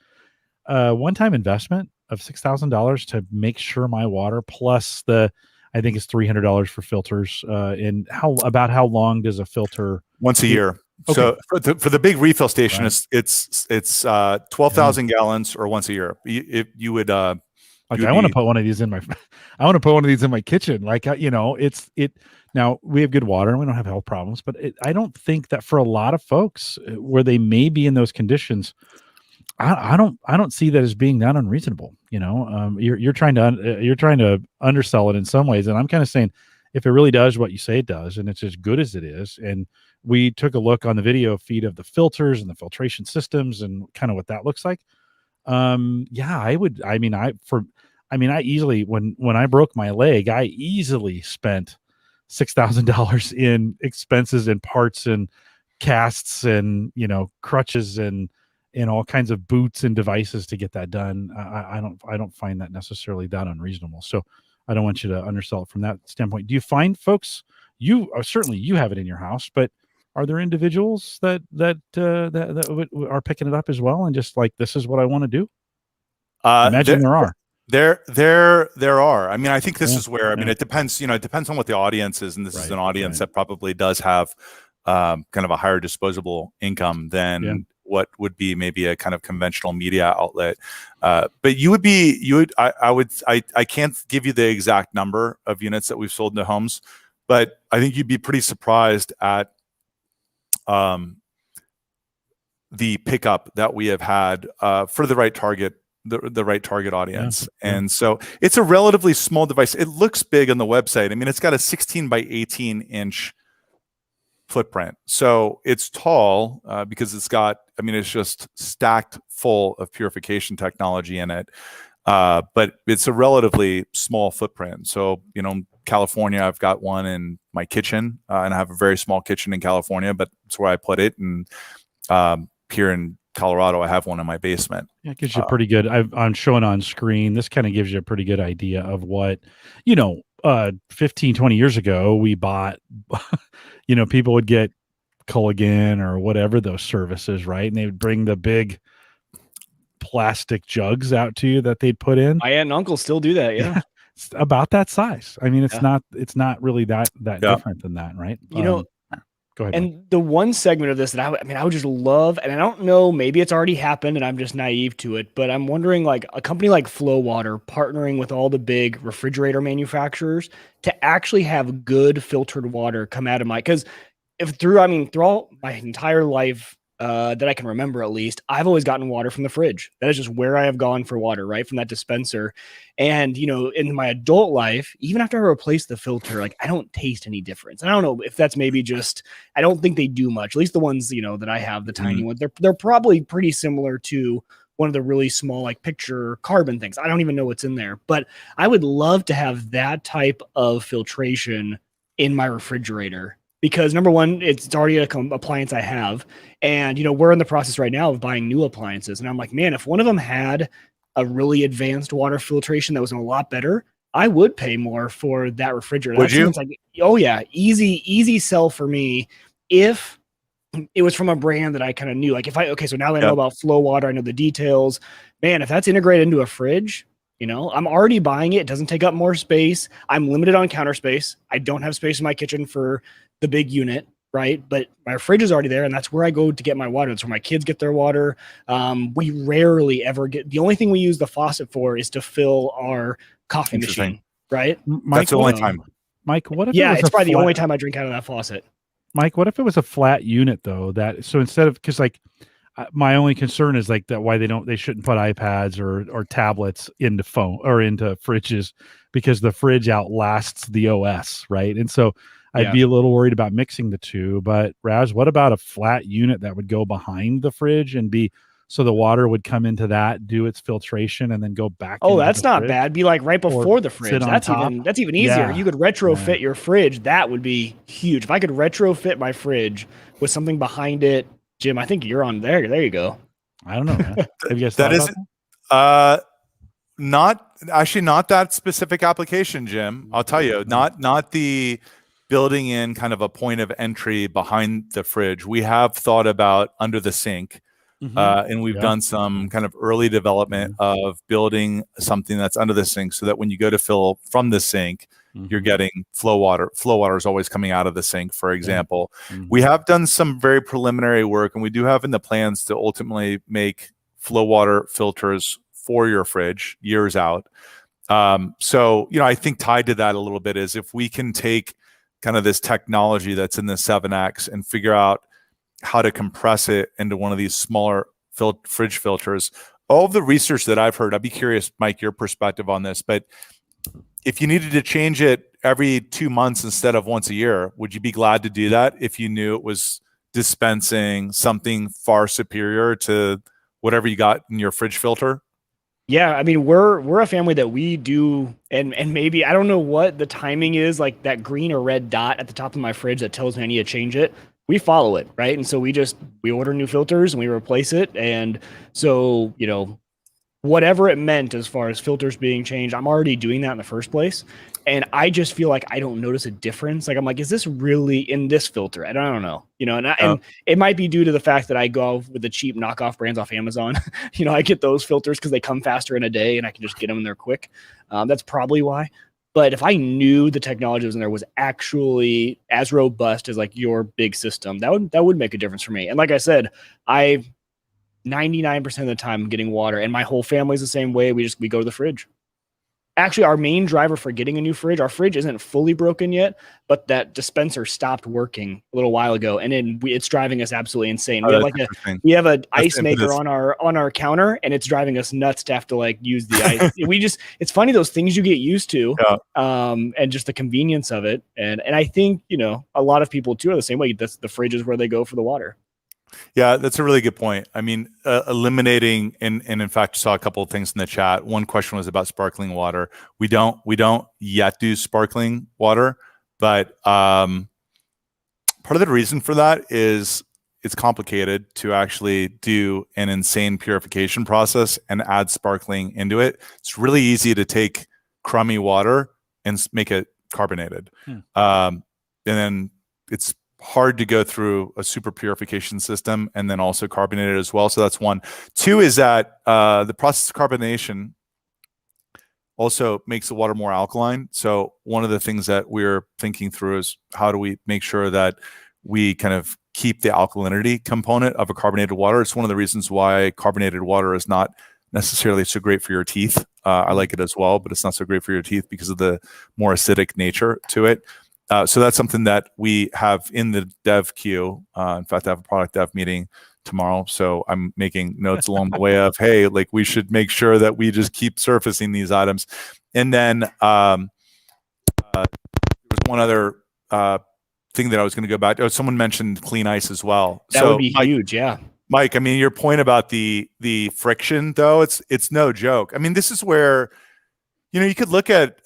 A: One-time investment of $6,000 to make sure my water, plus I think it's $300 for filters. And how long does a filter?
B: Once a year.
A: Okay.
B: So for the big refill station,
A: Right.
B: it's 12,000 gallons or once a year. You would
A: like I want to put one of these in my I want to put one of these in my kitchen. Like now we have good water and we don't have health problems, but I don't think that for a lot of folks where they may be in those conditions, I don't see that as being that unreasonable. You're trying to undersell it in some ways, and I'm kind of saying if it really does what you say it does, and it's as good as it is, and we took a look on the video feed of the filters and the filtration systems and kind of what that looks like. Yeah, I would. I easily when I broke my leg, I easily spent $6,000 in expenses and parts and casts and crutches and all kinds of boots and devices to get that done. I don't find that necessarily that unreasonable. So I don't want you to undersell it from that standpoint. Do you find folks, certainly you have it in your house, but are there individuals that are picking it up as well and just like, this is what I want to do? Imagine there are.
B: There are. I mean, I think this is where, it depends, it depends on what the audience is. And this is an audience that probably does have kind of a higher disposable income than what would be maybe a kind of conventional media outlet. But I can't give you the exact number of units that we've sold into homes, but I think you'd be pretty surprised at the pickup that we have had for the right target. The right target audience. And so it's a relatively small device. It looks big on the website. I mean, it's got a 16 by 18 inch footprint. So it's tall because it's just stacked full of purification technology in it. But it's a relatively small footprint. So, California, I've got one in my kitchen and I have a very small kitchen in California, but it's where I put it. And here in Colorado, I have one in my basement.
A: Yeah, it gives you a pretty good, I'm showing on screen. This kind of gives you a pretty good idea of what, 15, 20 years ago, we bought, people would get Culligan or whatever those services, right? And they would bring the big plastic jugs out to you that they'd put in.
C: My aunt and uncle still do that. Yeah.
A: It's about that size. I mean, it's not really that different than that, right? Go ahead.
C: And the one segment of this that I would just love, and I don't know, maybe it's already happened and I'm just naive to it, but I'm wondering, like, a company like Flow Water partnering with all the big refrigerator manufacturers to actually have good filtered water come out of because through all my entire life that I can remember, at least, I've always gotten water from the fridge. That is just where I have gone for water, right? From that dispenser. And, in my adult life, even after I replaced the filter, like, I don't taste any difference. I don't know if that's maybe just, I don't think they do much. At least the ones, that I have, the tiny ones, they're probably pretty similar to one of the really small, like, picture carbon things. I don't even know what's in there, but I would love to have that type of filtration in my refrigerator. Because number one, it's already an appliance I have. And, we're in the process right now of buying new appliances. And I'm like, man, if one of them had a really advanced water filtration that was a lot better, I would pay more for that refrigerator.
B: Would you?
C: Like, oh yeah, easy sell for me if it was from a brand that I kind of knew. Like so now that I know about Flow Water, I know the details. Man, if that's integrated into a fridge, I'm already buying it. It doesn't take up more space. I'm limited on counter space. I don't have space in my kitchen for the big unit, right? But my fridge is already there, and that's where I go to get my water. That's where my kids get their water. We rarely ever the only thing we use the faucet for is to fill our coffee machine, right?
B: That's the only time.
A: Mike, what if
C: it's probably the only time I drink out of that faucet.
A: Mike, what if it was a flat unit though? So instead of, because like my only concern is like that why they shouldn't put iPads or tablets into phone or into fridges, because the fridge outlasts the OS, right? And so I'd be a little worried about mixing the two. But Raz, what about a flat unit that would go behind the fridge and so the water would come into that, do its filtration, and then go back?
C: Oh, that's not bad. Be like right before the fridge. That's even easier.
A: Yeah.
C: You could retrofit your fridge. That would be huge. If I could retrofit my fridge with something behind it, Jim, I think you're on there. There you go.
A: I don't know, man. Have you guys
B: that
A: thought
B: is
A: about
B: not that specific application, Jim. I'll tell you, not the building in kind of a point of entry behind the fridge. We have thought about under the sink, and we've done some kind of early development of building something that's under the sink so that when you go to fill from the sink, you're getting flow water. Flow water is always coming out of the sink, for example. We have done some very preliminary work, and we do have in the plans to ultimately make flow water filters for your fridge years out. So, I think tied to that a little bit is if we can take kind of this technology that's in the 7X and figure out how to compress it into one of these smaller fridge filters. All of the research that I've heard, I'd be curious, Mike, your perspective on this, but if you needed to change it every 2 months instead of once a year, would you be glad to do that if you knew it was dispensing something far superior to whatever you got in your fridge filter?
C: Yeah, I mean, we're a family that we do, and maybe I don't know what the timing is, like that green or red dot at the top of my fridge that tells me I need to change it. We follow it, right? And so we order new filters and we replace it. And so, whatever it meant as far as filters being changed, I'm already doing that in the first place. And I just feel like I don't notice a difference. Like, I'm like, is this really in this filter? And I don't know, and it might be due to the fact that I go with the cheap knockoff brands off Amazon. I get those filters because they come faster in a day and I can just get them in there quick. That's probably why. But if I knew the technology that was in there was actually as robust as like your big system, that would make a difference for me. And like I said, 99% of the time I'm getting water, and my whole family's the same way. We go to the fridge. Actually, our main driver for getting a new fridge, our fridge isn't fully broken yet, but that dispenser stopped working a little while ago, and it's driving us absolutely insane. We have an ice maker on our counter, and it's driving us nuts to have to like use the ice. It's funny, those things you get used to, and just the convenience of it. And I think a lot of people too are the same way. The fridge is where they go for the water.
B: Yeah, that's a really good point. I mean, eliminating, and in fact, saw a couple of things in the chat. One question was about sparkling water. We don't yet do sparkling water, but part of the reason for that is it's complicated to actually do an insane purification process and add sparkling into it. It's really easy to take crummy water and make it carbonated. And then it's hard to go through a super purification system and then also carbonate it as well. So that's one. Two is that the process of carbonation also makes the water more alkaline. So one of the things that we're thinking through is how do we make sure that we kind of keep the alkalinity component of a carbonated water. It's one of the reasons why carbonated water is not necessarily so great for your teeth. I like it as well, but it's not so great for your teeth because of the more acidic nature to it. So that's something that we have in the dev queue. In fact, I have a product dev meeting tomorrow. So I'm making notes along the way of, hey, like we should make sure that we just keep surfacing these items. And then there was one other thing that I was going to go back to. Oh, someone mentioned clean ice as well.
C: That would be huge, yeah.
B: Mike, I mean, your point about the friction, though, it's no joke. I mean, this is where, you could look at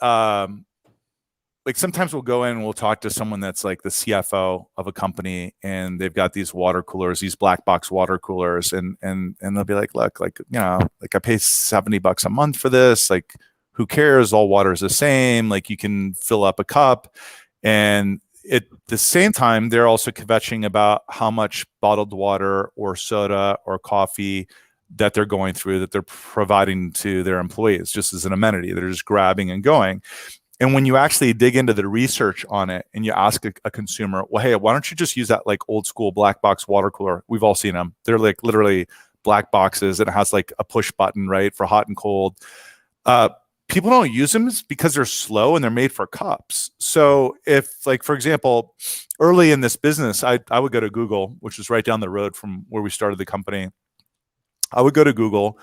B: like sometimes we'll go in and we'll talk to someone that's like the CFO of a company, and they've got these water coolers, these black box water coolers, and they'll be like, look, like, like I pay $70 a month for this. Like, who cares? All water is the same. Like, you can fill up a cup. And at the same time, they're also kvetching about how much bottled water or soda or coffee that they're going through, that they're providing to their employees just as an amenity. They're just grabbing and going. And when you actually dig into the research on it and you ask a consumer, well, hey, why don't you just use that like old school black box water cooler? We've all seen them. They're like literally black boxes, and it has like a push button, right, for hot and cold. People don't use them because they're slow and they're made for cups. So if, like, for example, early in this business, I would go to Google, which is right down the road from where we started the company. I would go to Google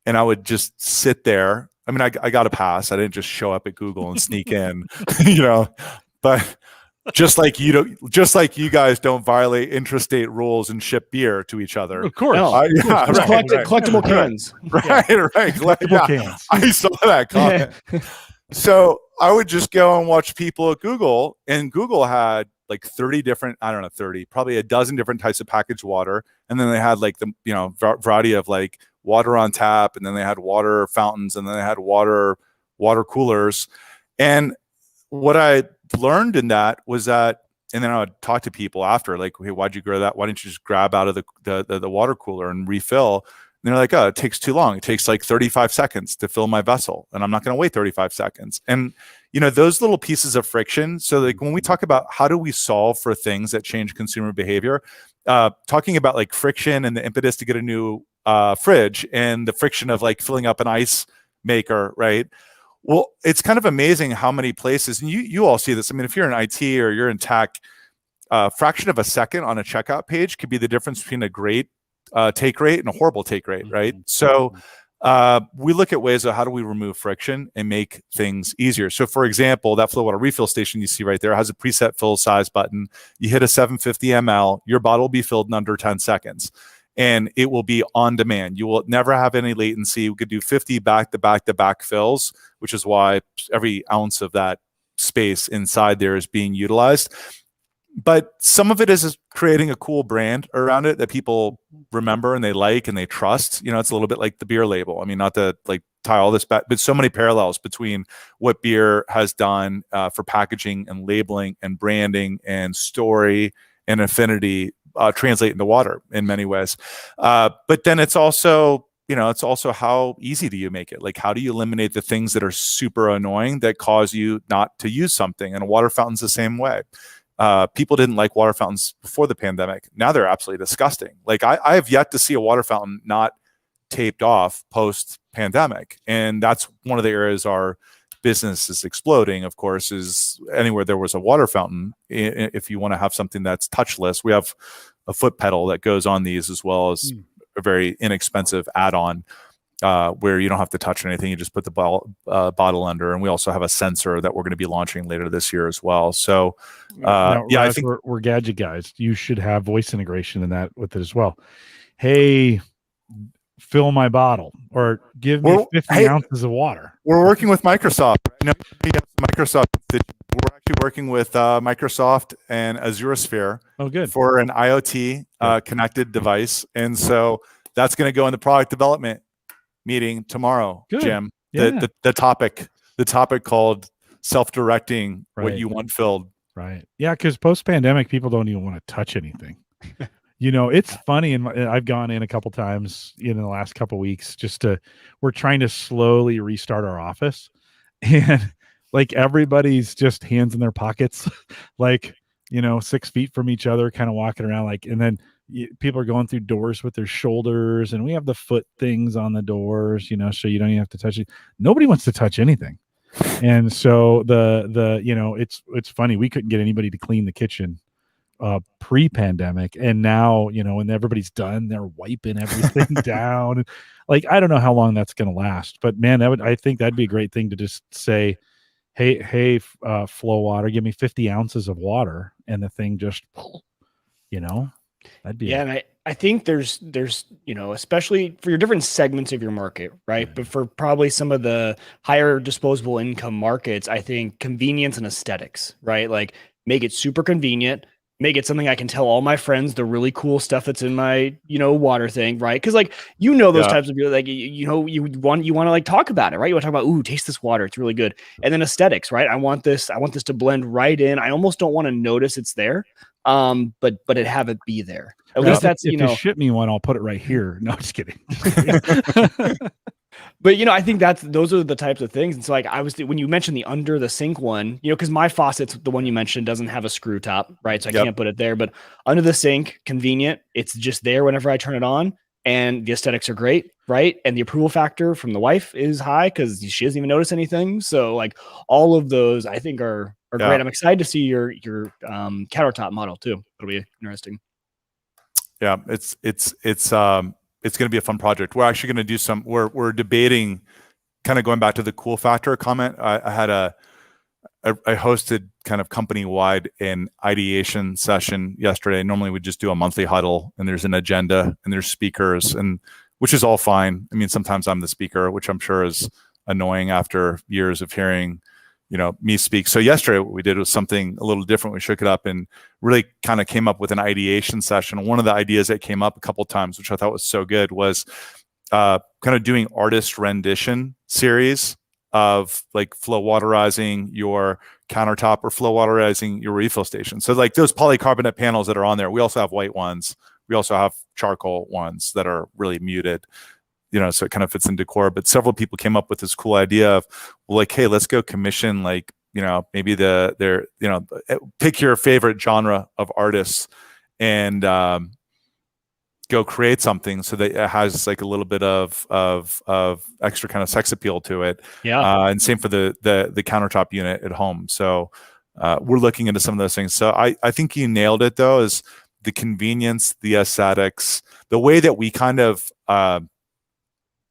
B: and I would just sit there. I mean, I got a pass. I didn't just show up at Google and sneak in, but just like you guys don't violate interstate rules and ship beer to each other.
A: Of course.
C: Collectible cans.
B: Right.
A: Collectible cans.
B: I saw that comment. So I would just go and watch people at Google, and Google had like 30 different, I don't know, 30, probably a dozen different types of packaged water. And then they had like the, variety of like water on tap, and then they had water fountains, and then they had water coolers. And what I learned in that was that, and then I would talk to people after, like, hey, why'd you grow that? Why didn't you just grab out of the water cooler and refill? And they're like, oh, it takes too long. It takes like 35 seconds to fill my vessel, and I'm not going to wait 35 seconds. And, those little pieces of friction. So like when we talk about how do we solve for things that change consumer behavior, talking about like friction and the impetus to get a new fridge and the friction of like filling up an ice maker, right? Well, it's kind of amazing how many places, and you all see this. I mean, if you're in IT or you're in tech, fraction of a second on a checkout page could be the difference between a great take rate and a horrible take rate, right? So we look at ways of how do we remove friction and make things easier. So for example, that flow water refill station you see right there has a preset fill size button. You hit a 750 ml, your bottle will be filled in under 10 seconds. And it will be on demand. You will never have any latency. We could do 50 back-to-back fills, which is why every ounce of that space inside there is being utilized. But some of it is creating a cool brand around it that people remember and they like and they trust. It's a little bit like the beer label. I mean, not to like tie all this back, but so many parallels between what beer has done for packaging and labeling and branding and story and affinity translate into water in many ways. But then it's also, it's also how easy do you make it? Like, how do you eliminate the things that are super annoying that cause you not to use something? And a water fountain's the same way. People didn't like water fountains before the pandemic. Now they're absolutely disgusting. Like I have yet to see a water fountain not taped off post pandemic. And that's one of the areas our business is exploding, of course, is anywhere there was a water fountain. If you want to have something that's touchless, we have a foot pedal that goes on these, as well as a very inexpensive add-on where you don't have to touch anything. You just put the bottle under. And we also have a sensor that we're going to be launching later this year as well. So
A: now,
B: yeah,
A: Raz,
B: I think
A: we're gadget guys. You should have voice integration in that with it as well. Hey, fill my bottle, or give me 50 ounces of water.
B: We're working with Microsoft. Microsoft. We're actually working with Microsoft and Azure Sphere.
A: Oh, good.
B: For an IoT connected device. And so that's going to go in the product development meeting tomorrow, good. Jim.
A: Yeah.
B: The topic called self-directing what you want filled.
A: Right. Yeah, because post-pandemic, people don't even want to touch anything. It's funny, and I've gone in a couple times in the last couple weeks we're trying to slowly restart our office, and like everybody's just hands in their pockets, like 6 feet from each other, kind of walking around, like, and then people are going through doors with their shoulders, and we have the foot things on the doors, so you don't even have to touch it. Nobody wants to touch anything. And so it's funny, we couldn't get anybody to clean the kitchen pre-pandemic, and now when everybody's done, they're wiping everything down. Like, I don't know how long that's going to last, but man, I think that'd be a great thing to just say, hey, flow water, give me 50 ounces of water, and the thing just, that'd be
C: and I think there's especially for your different segments of your market, right? But for probably some of the higher disposable income markets, I think convenience and aesthetics, right? Like, make it super convenient, make it something I can tell all my friends the really cool stuff that's in my, water thing, right? Because like, those types of people, like, you want to like talk about it, right? You want to talk about, ooh, taste this water, it's really good. And then aesthetics, right? I want this to blend right in. I almost don't want to notice it's there, but it have it be there. At least that's,
A: if you ship me one, I'll put it right here. No, just kidding.
C: But I think those are the types of things. And so like when you mentioned the under the sink one, because my faucet's the one you mentioned doesn't have a screw top, right? So I can't put it there. But under the sink, convenient. It's just there whenever I turn it on, and the aesthetics are great, right? And the approval factor from the wife is high because she doesn't even notice anything. So like all of those, I think are great. I'm excited to see your countertop model too. It'll be interesting.
B: Yeah, it's going to be a fun project. We're actually going to do we're debating, kind of going back to the cool factor comment. I hosted kind of company-wide an ideation session yesterday. Normally we just do a monthly huddle, and there's an agenda and there's speakers, and which is all fine. I mean, sometimes I'm the speaker, which I'm sure is annoying after years of hearing, me speak. So yesterday what we did was something a little different. We shook it up and really kind of came up with an ideation session. One of the ideas that came up a couple of times, which I thought was so good, was kind of doing artist rendition series of like flow waterizing your countertop or flow waterizing your refill station. So like those polycarbonate panels that are on there, we also have white ones. We also have charcoal ones that are really muted, so it kind of fits in decor. But several people came up with this cool idea of, well, like, hey, let's go commission like, maybe pick your favorite genre of artists and go create something so that it has like a little bit of extra kind of sex appeal to it.
C: Yeah.
B: And same for the countertop unit at home. So we're looking into some of those things. So I think you nailed it though, is the convenience, the aesthetics, the way that we kind of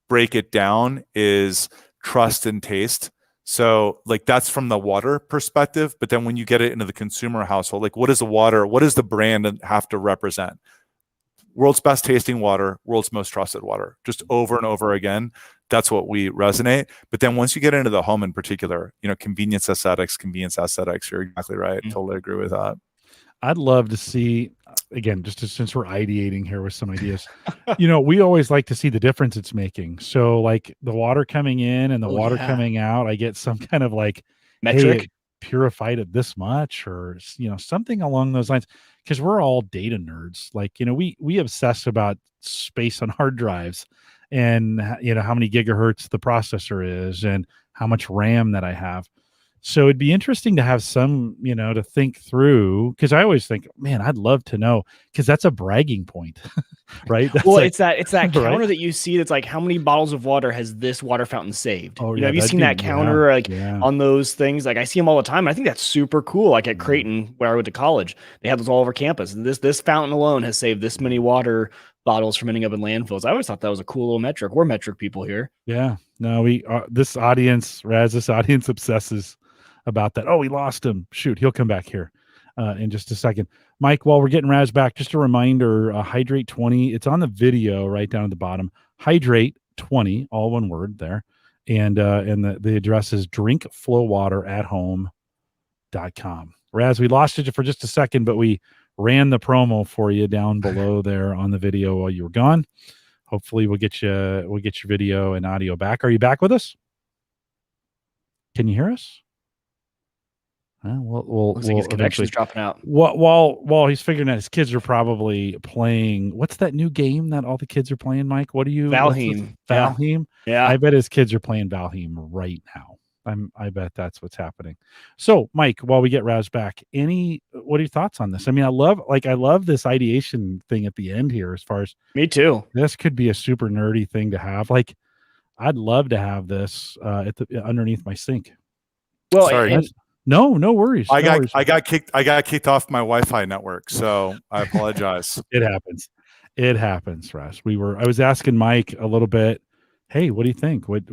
B: break it down is trust and taste. So like that's from the water perspective, but then when you get it into the consumer household, like what is the brand have to represent? World's best tasting water, world's most trusted water, just over and over again. That's what we resonate. But then once you get into the home in particular, convenience aesthets, you're exactly right. Totally agree with that.
A: I'd love to see, again, since we're ideating here with some ideas, we always like to see the difference it's making. So like the water coming in and the water coming out, I get some kind of like
C: metric.
A: Hey, it purified it this much, or something along those lines, because we're all data nerds. Like we obsess about space on hard drives and how many gigahertz the processor is and how much RAM that I have. So it'd be interesting to have some, to think through, because I always think, man, I'd love to know, because that's a bragging point, right? That's
C: well,
A: like,
C: it's that counter
A: right?
C: that you see that's like, how many bottles of water has this water fountain saved?
A: Oh,
C: have you seen that counter on those things? Like I see them all the time. And I think that's super cool. Like at Creighton, where I went to college, they have those all over campus. And this fountain alone has saved this many water bottles from ending up in landfills. I always thought that was a cool little metric. We're metric people here.
A: Yeah. No, this audience obsesses about that. Oh, we lost him. Shoot, he'll come back here in just a second. Mike, while we're getting Raz back, just a reminder, Hydrate 20, it's on the video right down at the bottom. Hydrate 20, all one word there. And the address is drinkflowwaterathome.com. Raz, we lost you for just a second, but we ran the promo for you down below there on the video while you were gone. Hopefully we'll get your video and audio back. Are you back with us? Can you hear us?
C: Looks like his connection's dropping out.
A: While he's figuring out, his kids are probably playing. What's that new game that all the kids are playing, Mike? What are you?
C: Valheim.
A: Valheim.
C: Yeah.
A: I bet his kids are playing Valheim right now. I bet that's what's happening. So, Mike, while we get Raz back, what are your thoughts on this? I mean, I love this ideation thing at the end here. As far as
C: me too,
A: this could be a super nerdy thing to have. Like, I'd love to have this underneath my sink.
B: Well, sorry.
A: No worries.
B: I got kicked off my Wi-Fi network, so I apologize.
A: It happens, Raz. I was asking Mike a little bit, hey, what do you think? What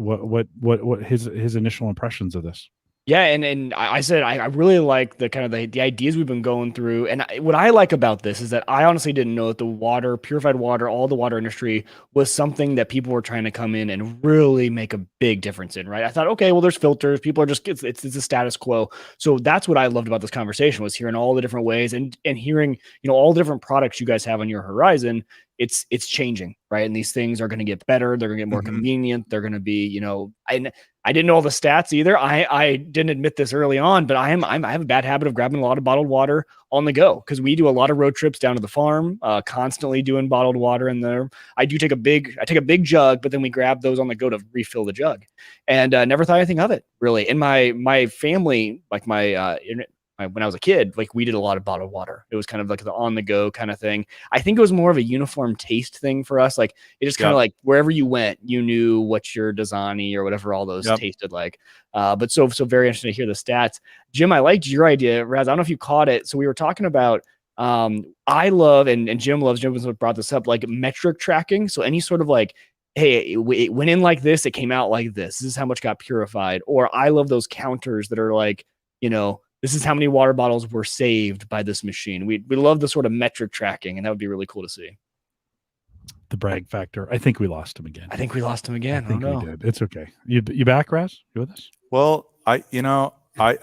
A: his initial impressions of this?
C: Yeah, and I said I really like the kind of the ideas we've been going through, and what I like about this is that I honestly didn't know that the purified water, all the water industry was something that people were trying to come in and really make a big difference in, right? I thought, okay, well, there's filters, people are just it's a status quo. So that's what I loved about this conversation, was hearing all the different ways and hearing all the different products you guys have on your horizon. It's changing, right? And these things are going to get better. They're going to get more convenient. They're going to be, I didn't know all the stats either. I didn't admit this early on, but I have a bad habit of grabbing a lot of bottled water on the go, because we do a lot of road trips down to the farm, constantly doing bottled water in there. I take a big jug, but then we grab those on the go to refill the jug, and never thought anything of it really. In my family, like when I was a kid, like we did a lot of bottled water. It was kind of like the on the go kind of thing. I think it was more of a uniform taste thing for us. Like it just kind of like wherever you went, you knew what your Dasani or whatever all those tasted like. But so very interesting to hear the stats. Jim, I liked your idea. Raz, I don't know if you caught it. So we were talking about, I love, and Jim loves, Jim brought this up, like metric tracking. So any sort of like, hey, it went in like this, it came out like this. This is how much got purified. Or I love those counters that are like, this is how many water bottles were saved by this machine. We love the sort of metric tracking, and that would be really cool to see.
A: The brag factor. I think we lost him again.
C: I think we
A: we did. It's okay. You back, Raz? You with us?
B: Well, I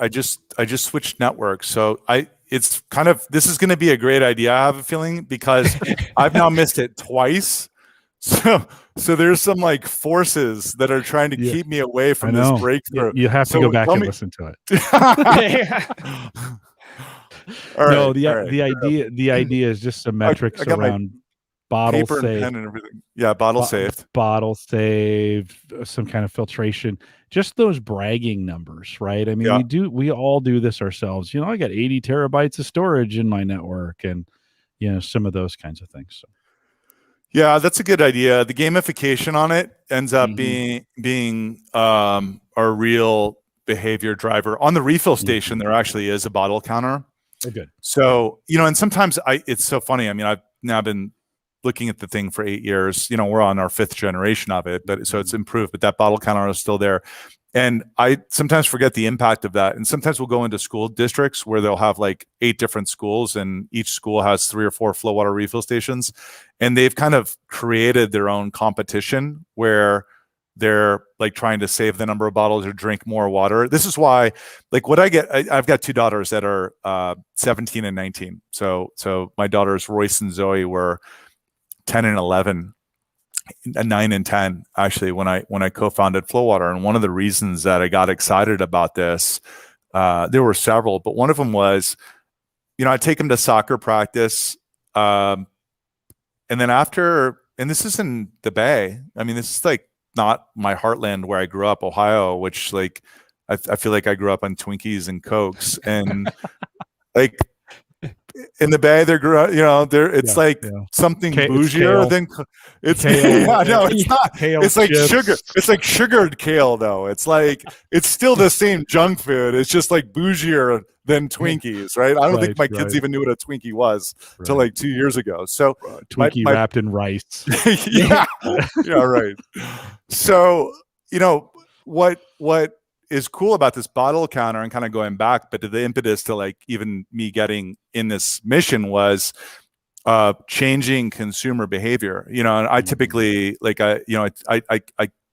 B: just switched networks, so it's kind of, this is going to be a great idea, I have a feeling, because I've now missed it twice. So there's some like forces that are trying to
A: Yeah,
B: keep me away
A: I
B: from this
A: know.
B: breakthrough.
A: You have to
B: So
A: go back
B: tell
A: and
B: me-
A: listen to it.
B: All
A: No,
B: right, all right.
A: the idea is just some metrics
B: I got my
A: around bottle
B: paper and
A: save,
B: pen and everything. Yeah, bottle saved.
A: bottle save, some kind of filtration, just those bragging numbers, right? I mean,
B: Yeah.
A: we all do this ourselves. I got 80 terabytes of storage in my network, and some of those kinds of things. So.
B: Yeah, that's a good idea. The gamification on it ends up
C: Mhm.
B: being a real behavior driver. On the refill station, there actually is a bottle counter.
A: Oh, good.
B: So, and sometimes it's so funny. I mean, I've now been looking at the thing for 8 years. We're on our 5th generation of it, but so it's improved, but that bottle counter is still there. And I sometimes forget the impact of that. And sometimes we'll go into school districts where they'll have like 8 different schools, and each school has 3 or 4 flow water refill stations. And they've kind of created their own competition where they're like trying to save the number of bottles or drink more water. This is why, like, what I've got 2 daughters that are 17 and 19. So my daughters Royce and Zoe were 10 and 11. 9 and 10 actually when I co-founded Flowwater. And one of the reasons that I got excited about this, there were several, but one of them was, I'd take them to soccer practice, and then after, and this is in the Bay. I mean, this is like not my heartland where I grew up, Ohio, which like I feel like I grew up on Twinkies and Cokes, and like in the Bay, they're it's like something bougier than it's
A: kale.
B: Yeah, no, it's not.
A: Kale
B: it's like
A: chips.
B: sugar. It's like sugared kale, though. It's like it's still the same junk food. It's just like bougier than Twinkies, right? I don't think my kids even knew what a Twinkie was till like 2 years ago. So
A: Twinkie wrapped in rice.
B: yeah, yeah, right. So what is cool about this bottle counter, and kind of going back, but to the impetus to like even me getting in this mission was changing consumer behavior. And I typically like I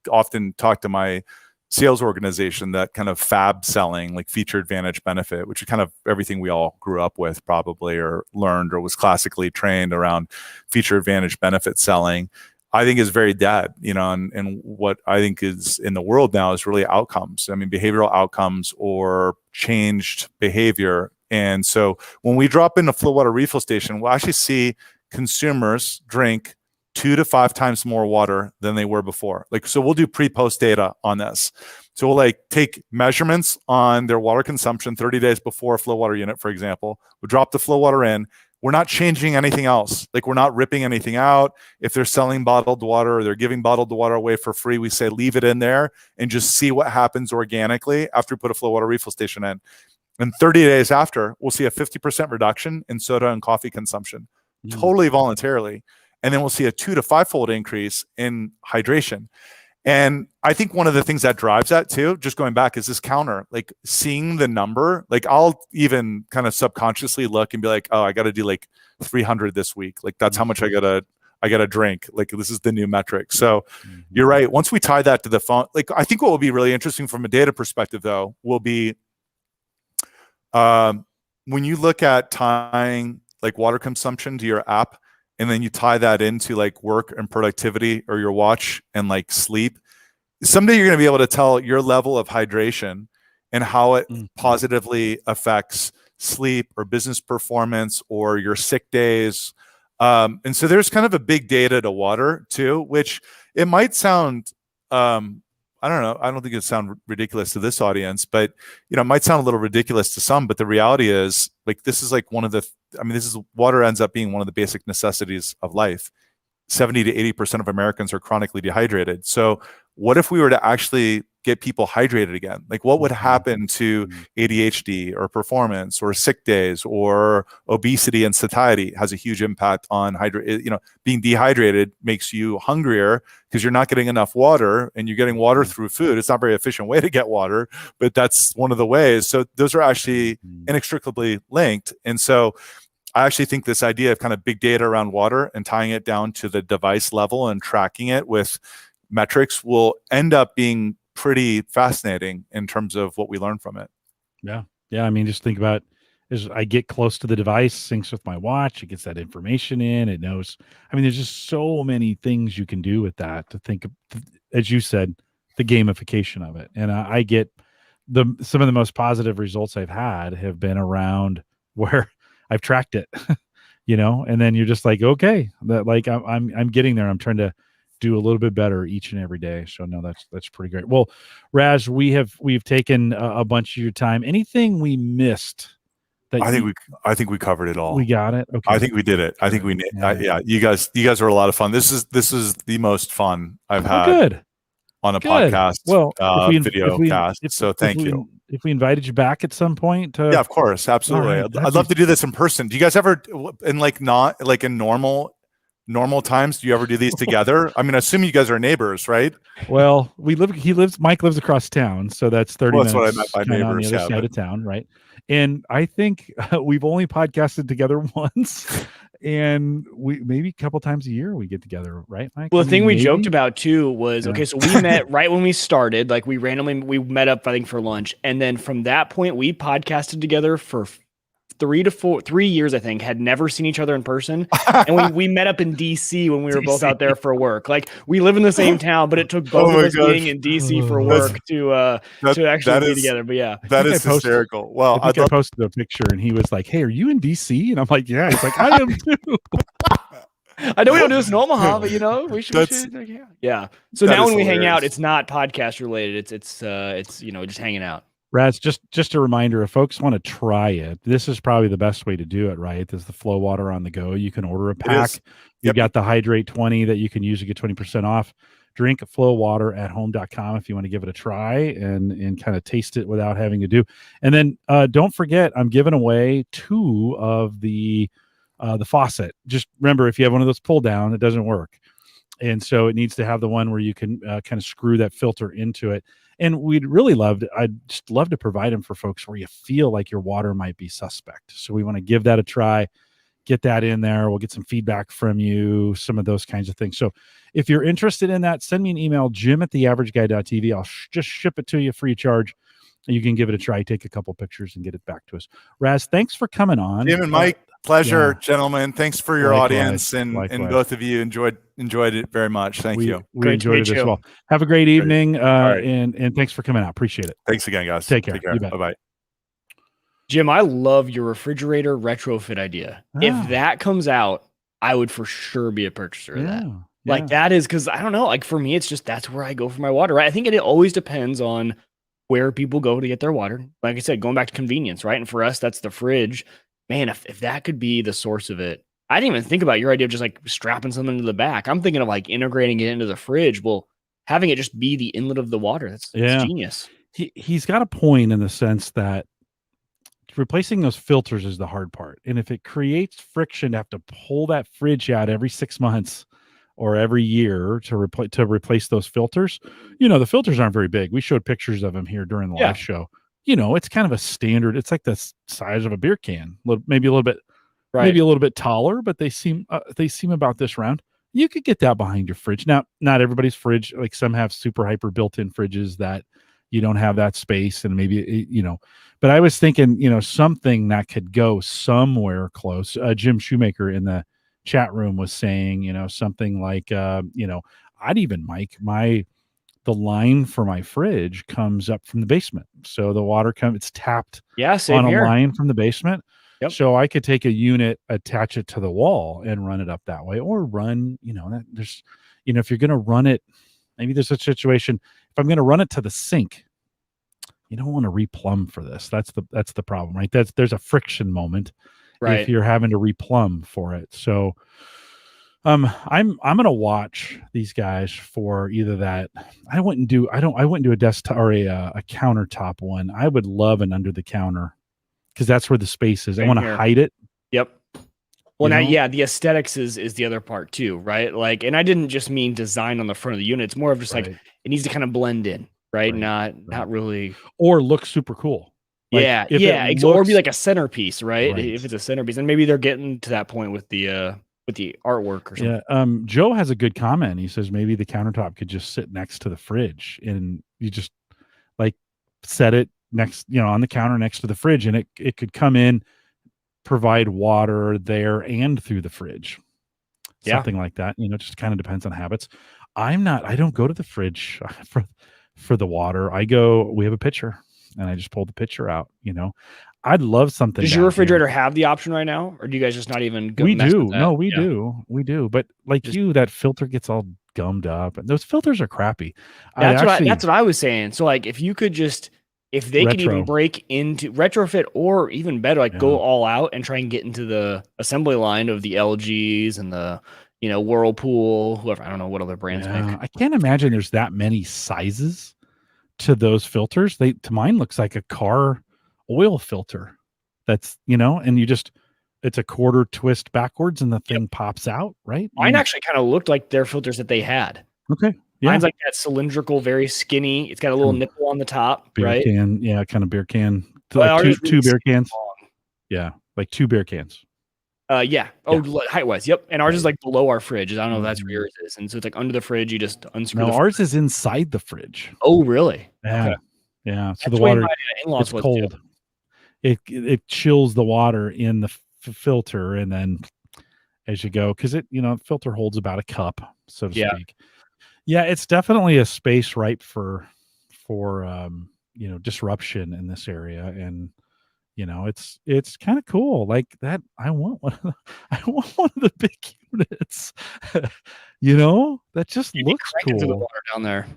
B: often talk to my sales organization that kind of fab selling, like feature advantage benefit, which is kind of everything we all grew up with probably, or learned, or was classically trained around feature advantage benefit selling, I think is very dead, and what I think is in the world now is really outcomes. I mean, behavioral outcomes or changed behavior. And so when we drop in a flow water refill station, we'll actually see consumers drink 2 to 5 times more water than they were before. Like, so we'll do pre-post data on this. So we'll like take measurements on their water consumption 30 days before a flow water unit, for example. We'll drop the flow water in. We're not changing anything else. Like, we're not ripping anything out. If they're selling bottled water or they're giving bottled water away for free, we say leave it in there and just see what happens organically after we put a flow water refill station in. And 30 days after, we'll see a 50% reduction in soda and coffee consumption, totally voluntarily. And then we'll see a 2 to 5-fold increase in hydration. And I think one of the things that drives that too, just going back, is this counter, like seeing the number. Like, I'll even kind of subconsciously look and be like, oh, I got to do like 300 this week. Like, that's how much I gotta drink. Like, this is the new metric. So you're right. Once we tie that to the phone, like, I think what will be really interesting from a data perspective though, will be when you look at tying like water consumption to your app, and then you tie that into like work and productivity, or your watch and like sleep, someday you're going to be able to tell your level of hydration and how it positively affects sleep or business performance or your sick days. And so there's kind of a big data to water too, which it might sound, I don't know, I don't think it sound ridiculous to this audience, but it might sound a little ridiculous to some, but the reality is, like, this is like one of the, water ends up being one of the basic necessities of life. 70 to 80% of Americans are chronically dehydrated. So what if we were to actually get people hydrated again? Like, what would happen to ADHD or performance or sick days or obesity and satiety? Has a huge impact on being dehydrated makes you hungrier because you're not getting enough water, and you're getting water through food. It's not a very efficient way to get water, but that's one of the ways. So those are actually inextricably linked. And so I actually think this idea of kind of big data around water and tying it down to the device level and tracking it with metrics will end up being pretty fascinating in terms of what we learn from it.
A: Yeah. I mean, just think about is I get close to the device, syncs with my watch, it gets that information in, it knows. I mean, there's just so many things you can do with that to think of, as you said, the gamification of it. And I get some of the most positive results I've had have been around where I've tracked it, and then you're just like, okay, that like I'm getting there. I'm trying to do a little bit better each and every day. So no, that's pretty great. Well, Raz, we've taken a bunch of your time. Anything we missed?
B: I think we covered it all.
A: We got it. Okay.
B: I think we did it. I think we yeah. You guys are a lot of fun. This is the most fun I've had
A: good.
B: On a podcast.
A: Well,
B: video cast. So thank you.
A: If we invited you back at some point,
B: yeah, of course, absolutely. Right, I'd love to do this in person. Do you guys ever in normal times? Do you ever do these together? I mean, I assume you guys are neighbors, right?
A: Well, Mike lives across town, so that's 30 minutes.
B: That's what I meant by neighbors,
A: on the other side of town, right? And I think we've only podcasted together once, and we maybe a couple times a year we get together, right, Mike?
C: Well, the thing we joked about too was okay. So we met right when we started. Like we met up, I think, for lunch, and then from that point we podcasted together for 3 years, I think, had never seen each other in person. And we met up in DC when we were both out there for work. Like we live in the same town, but it took both of us being in DC for work to actually be together. But yeah,
B: that is hysterical. Well,
A: I posted a picture and he was like, "Hey, are you in DC?" And I'm like, "Yeah." He's like, "I am too."
C: I know we don't do this in Omaha, but we should. Yeah. So now when we hang out, it's not podcast related. It's just hanging out.
A: Raz, just a reminder, if folks want to try it, this is probably the best way to do it, right? There's the Flow Water on the go. You can order a pack. You've got the Hydrate 20 that you can use to get 20% off. Drink Flow Water at home.com if you want to give it a try and kind of taste it without having to do. And then don't forget, I'm giving away 2 of the faucet. Just remember, if you have one of those pull down, it doesn't work. And so it needs to have the one where you can kind of screw that filter into it. And I'd just love to provide them for folks where you feel like your water might be suspect. So we want to give that a try, get that in there. We'll get some feedback from you, some of those kinds of things. So if you're interested in that, send me an email, jim@theaverageguy.tv. I'll just ship it to you free of charge. You can give it a try, take a couple pictures and get it back to us. Raz, thanks for coming on.
B: Jim and Mike, pleasure, gentlemen. Thanks for your audience and both of you enjoyed it very much. Thank you.
A: We enjoyed it as well. Have a great evening, and thanks for coming out. Appreciate it.
B: Thanks again, guys.
A: Take care.
B: Bye-bye.
C: Jim, I love your refrigerator retrofit idea. If that comes out, I would for sure be a purchaser of that. Like that is because I don't know. Like for me, it's just that's where I go for my water. Right? I think it always depends on where people go to get their water. Like I said, going back to convenience, right? And for us, that's the fridge. Man, if that could be the source of it, I didn't even think about your idea of just like strapping something to the back. I'm thinking of like integrating it into the fridge. Well, having it just be the inlet of the water. That's genius.
A: He's got a point in the sense that replacing those filters is the hard part. And if it creates friction to have to pull that fridge out every 6 months or every year to replace those filters, the filters aren't very big. We showed pictures of them here during the live show. It's kind of a standard. It's like the size of a beer can, maybe a little bit taller, but they seem about this round. You could get that behind your fridge. Now, not everybody's fridge, like some have super hyper built-in fridges that you don't have that space, and maybe but I was thinking, something that could go somewhere close. Jim Shoemaker in the chat room was saying, something like, I'd even, Mike, the line for my fridge comes up from the basement. So the water it's tapped on a line from the basement.
C: Yep.
A: So I could take a unit, attach it to the wall and run it up that way, or run, there's, if you're going to run it, maybe there's a situation, if I'm going to run it to the sink, you don't want to replumb for this. That's the problem, right? There's a friction moment if you're having to replumb for it. So I'm going to watch these guys for either that. I wouldn't do a desktop or a countertop one. I would love an under the counter because that's where the space is. I want to hide it.
C: Yep. Well, the aesthetics is the other part too, right? Like, and I didn't just mean design on the front of the unit. It's more of just like it needs to kind of blend in, right? Not really,
A: or look super cool.
C: Like, or be like a centerpiece, right? If it's a centerpiece, and maybe they're getting to that point with the artwork or something.
A: Yeah. Joe has a good comment. He says maybe the countertop could just sit next to the fridge, and you just like set it next, on the counter next to the fridge, and it could come in provide water there and through the fridge.
C: Yeah.
A: Something like that. Just kind of depends on habits. I don't go to the fridge for the water. We have a pitcher and I just pull the pitcher out. I'd love something.
C: Does your refrigerator have the option right now, or do you guys just not even
A: We
C: mess
A: do.
C: with that?
A: No, we do. But like
C: Just-
A: that filter gets all gummed up, and those filters are crappy.
C: That's what I was saying. So like, if they could even
A: Retro.
C: break into retrofit, or even better, like go
A: Yeah.
C: all out and try and get into the assembly line of the LGs and the Whirlpool, whoever, I don't know what other brands make.
A: I can't imagine there's that many sizes to those filters. To mine looks like a car oil filter. That's and it's a quarter twist backwards and the thing pops out, right?
C: Mine actually kind of looked like their filters that they had.
A: Okay. Yeah.
C: Mine's like that cylindrical, very skinny. It's got a little nipple on the top,
A: beer
C: right?
A: can. Yeah, kind of beer can.
C: Well,
A: Like
C: ours
A: two
C: is
A: beer cans.
C: long.
A: Yeah, like 2 beer cans.
C: Yeah. Oh, height wise. Yep. And ours is like below our fridge. I don't know if that's where
A: Mhm.
C: yours is. And so it's like under the fridge. You just unscrew.
A: No,
C: the
A: ours is inside the fridge.
C: Oh, really?
A: Yeah.
C: Okay.
A: Yeah. So
C: That's
A: the
C: way
A: water,
C: my in-laws
A: it's
C: was
A: cold.
C: too.
A: It chills the water in the filter, and then as you go, because filter holds about a cup, so to speak. Yeah, it's definitely a space ripe for disruption in this area, and it's kind of cool. Like that, I want one. I want one of the big units. That just
C: You'd be
A: looks
C: cranking through the
A: cool.
C: water down there.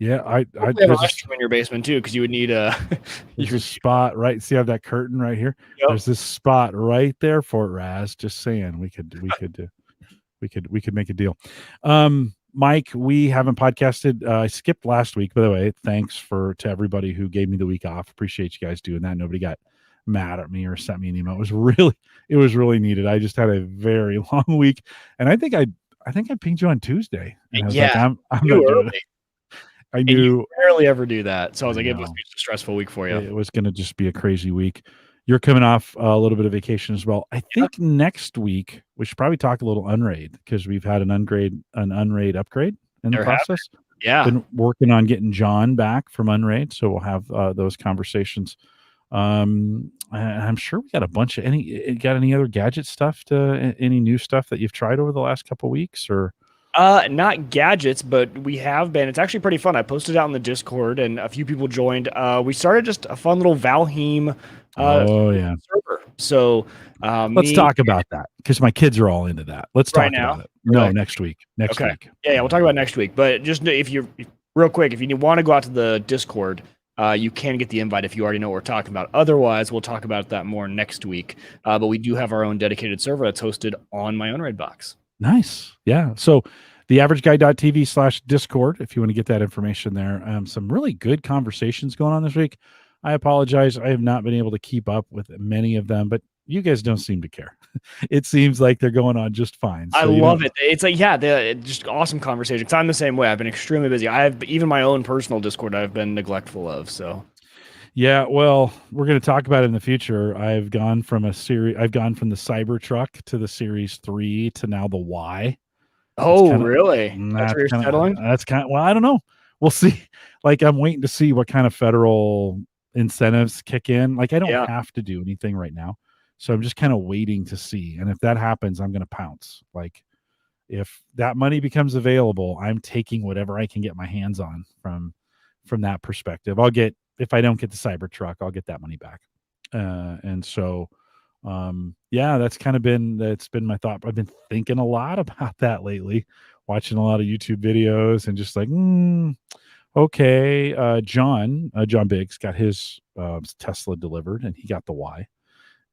A: Yeah,
C: You have a
A: there's
C: restroom in your basement too, because you would need
A: there's a spot right. See, I have that curtain right here.
C: Yep.
A: There's this spot right there for it, Raz. Just saying, we could make a deal. Mike, we haven't podcasted. I skipped last week, by the way. Thanks to everybody who gave me the week off. Appreciate you guys doing that. Nobody got mad at me or sent me an email. It was really needed. I just had a very long week, and I think I pinged you on Tuesday. And I was like, I'm not doing it. I knew
C: you rarely ever do that. So I was like, it
A: know.
C: must be a stressful week for you.
A: It was going to just be a crazy week. You're coming off a little bit of vacation as well. I think next week we should probably talk a little Unraid, because we've had an Unraid upgrade in the process.
C: Yeah.
A: Been working on getting John back from Unraid, so we'll have those conversations. I'm sure we got a bunch of any other gadget stuff, any new stuff that you've tried over the last couple of weeks, or
C: not gadgets, but we have been. It's actually pretty fun. I posted it out in the Discord, and a few people joined. We started just a fun little Valheim server. So
A: let's talk about that, because my kids are all into that. Let's talk about it. No, next week. Next week.
C: Yeah, we'll talk about it next week. But just if you want to go out to the Discord, you can get the invite if you already know what we're talking about. Otherwise, we'll talk about that more next week. But we do have our own dedicated server that's hosted on my Unraid box.
A: Nice. Yeah. So theaverageguy.tv/Discord, if you want to get that information there. Some really good conversations going on this week. I apologize. I have not been able to keep up with many of them, but you guys don't seem to care. It seems like they're going on just fine. So
C: I love it. It's like, just awesome conversation. Because I'm the same way. I've been extremely busy. I have even my own personal Discord I've been neglectful of. So
A: yeah, well, we're going to talk about it in the future. I've gone from the Cybertruck to the Series 3 to now the Y.
C: Really? That's where you're settling?
A: That's well, I don't know. We'll see. Like, I'm waiting to see what kind of federal incentives kick in. Like, I don't have to do anything right now. So I'm just kind of waiting to see. And if that happens, I'm going to pounce. Like, if that money becomes available, I'm taking whatever I can get my hands on from that perspective. If I don't get the Cybertruck, I'll get that money back. And so, that's been my thought. I've been thinking a lot about that lately, watching a lot of YouTube videos and just like, okay. John Biggs got his Tesla delivered, and he got the Y.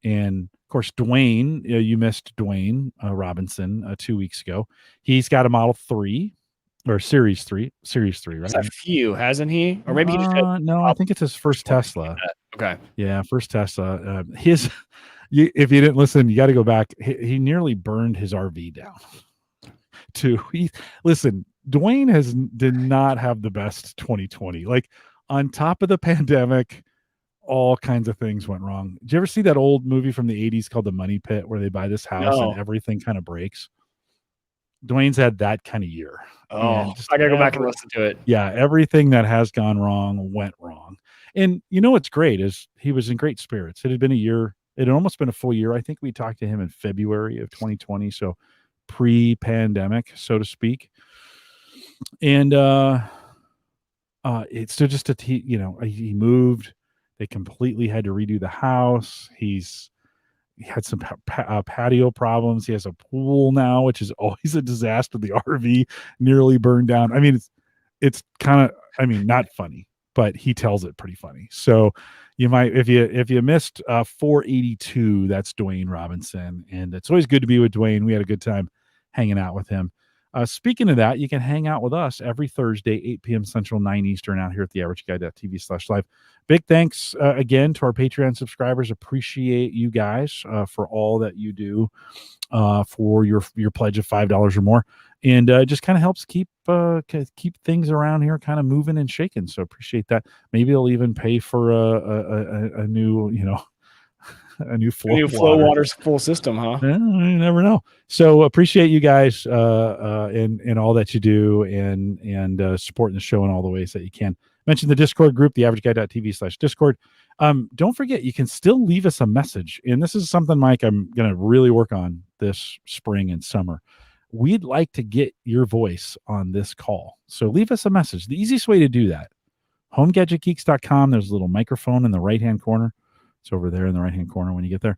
A: And of course, Dwayne, you missed Dwayne Robinson 2 weeks ago. He's got a Model 3 or Series 3, right?
C: He's a few, hasn't he? Or maybe he just had
A: no, I think it's his first Tesla.
C: Okay.
A: Yeah, first Tesla. If you didn't listen, you got to go back. He nearly burned his RV down. Listen, Dwayne did not have the best 2020. Like, on top of the pandemic, all kinds of things went wrong. Did you ever see that old movie from the 80s called The Money Pit, where they buy this house and everything kind of breaks? Dwayne's had that kind of year.
C: I gotta go back and listen to it.
A: Yeah, everything that has gone wrong went wrong. And what's great is he was in great spirits. It had been a year It had almost been a full year. I think we talked to him in February of 2020, so pre-pandemic, so to speak. And it's just he moved. They completely had to redo the house. He had some patio problems. He has a pool now, which is always a disaster. The RV nearly burned down. I mean, it's kind of, not funny, but he tells it pretty funny. So you might, if you missed 482, that's Dwayne Robinson, and it's always good to be with Dwayne. We had a good time hanging out with him. Speaking of that, you can hang out with us every Thursday, 8 p.m. Central, 9 Eastern, out here at theaverageguy.tv/live. Big thanks again to our Patreon subscribers. Appreciate you guys for all that you do for your pledge of $5 or more, and just kind of helps keep things around here kind of moving and shaking. So appreciate that. Maybe it'll even pay for a new a new flow
C: water's full system, huh?
A: You never know. So appreciate you guys and all that you do and supporting the show in all the ways that you can. Mention the Discord group, theaverageguy.tv/Discord. Don't forget, you can still leave us a message. And this is something, Mike, I'm going to really work on this spring and summer. We'd like to get your voice on this call. So leave us a message. The easiest way to do that, homegadgetgeeks.com. There's a little microphone in the right-hand corner. It's over there in the right-hand corner when you get there.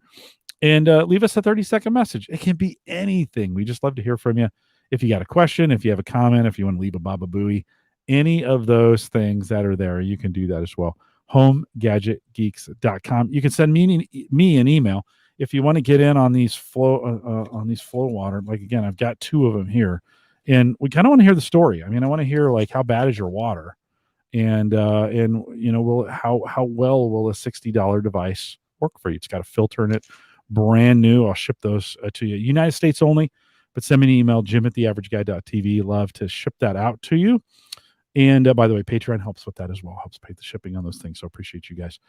A: And leave us a 30-second message. It can be anything. We just love to hear from you. If you got a question, if you have a comment, if you want to leave a Baba Booey, any of those things that are there, you can do that as well. HomeGadgetGeeks.com. You can send me an email if you want to get in on these flow water. Like, again, I've got 2 of them here, and we kind of want to hear the story. I want to hear, like, how bad is your water, and how well will a $60 device work for you? It's got a filter in it, brand new. I'll ship those to you, United States only, but send me an email, jim@theaverageguy.tv. Love to ship that out to you. And by the way, Patreon helps with that as well, helps pay the shipping on those things. So appreciate you guys.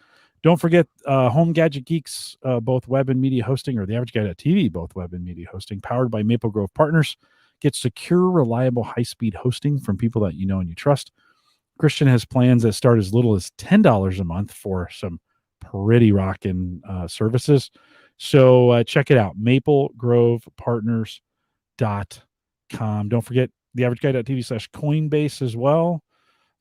A: Don't forget Home Gadget Geeks, both web and media hosting, or theaverageguy.tv, both web and media hosting, powered by Maple Grove Partners. Get secure, reliable, high-speed hosting from people that you know and you trust. Christian has plans that start as little as $10 a month for some pretty rocking services. So check it out, maplegrovepartners.com. Don't forget theaverageguy.tv/Coinbase as well.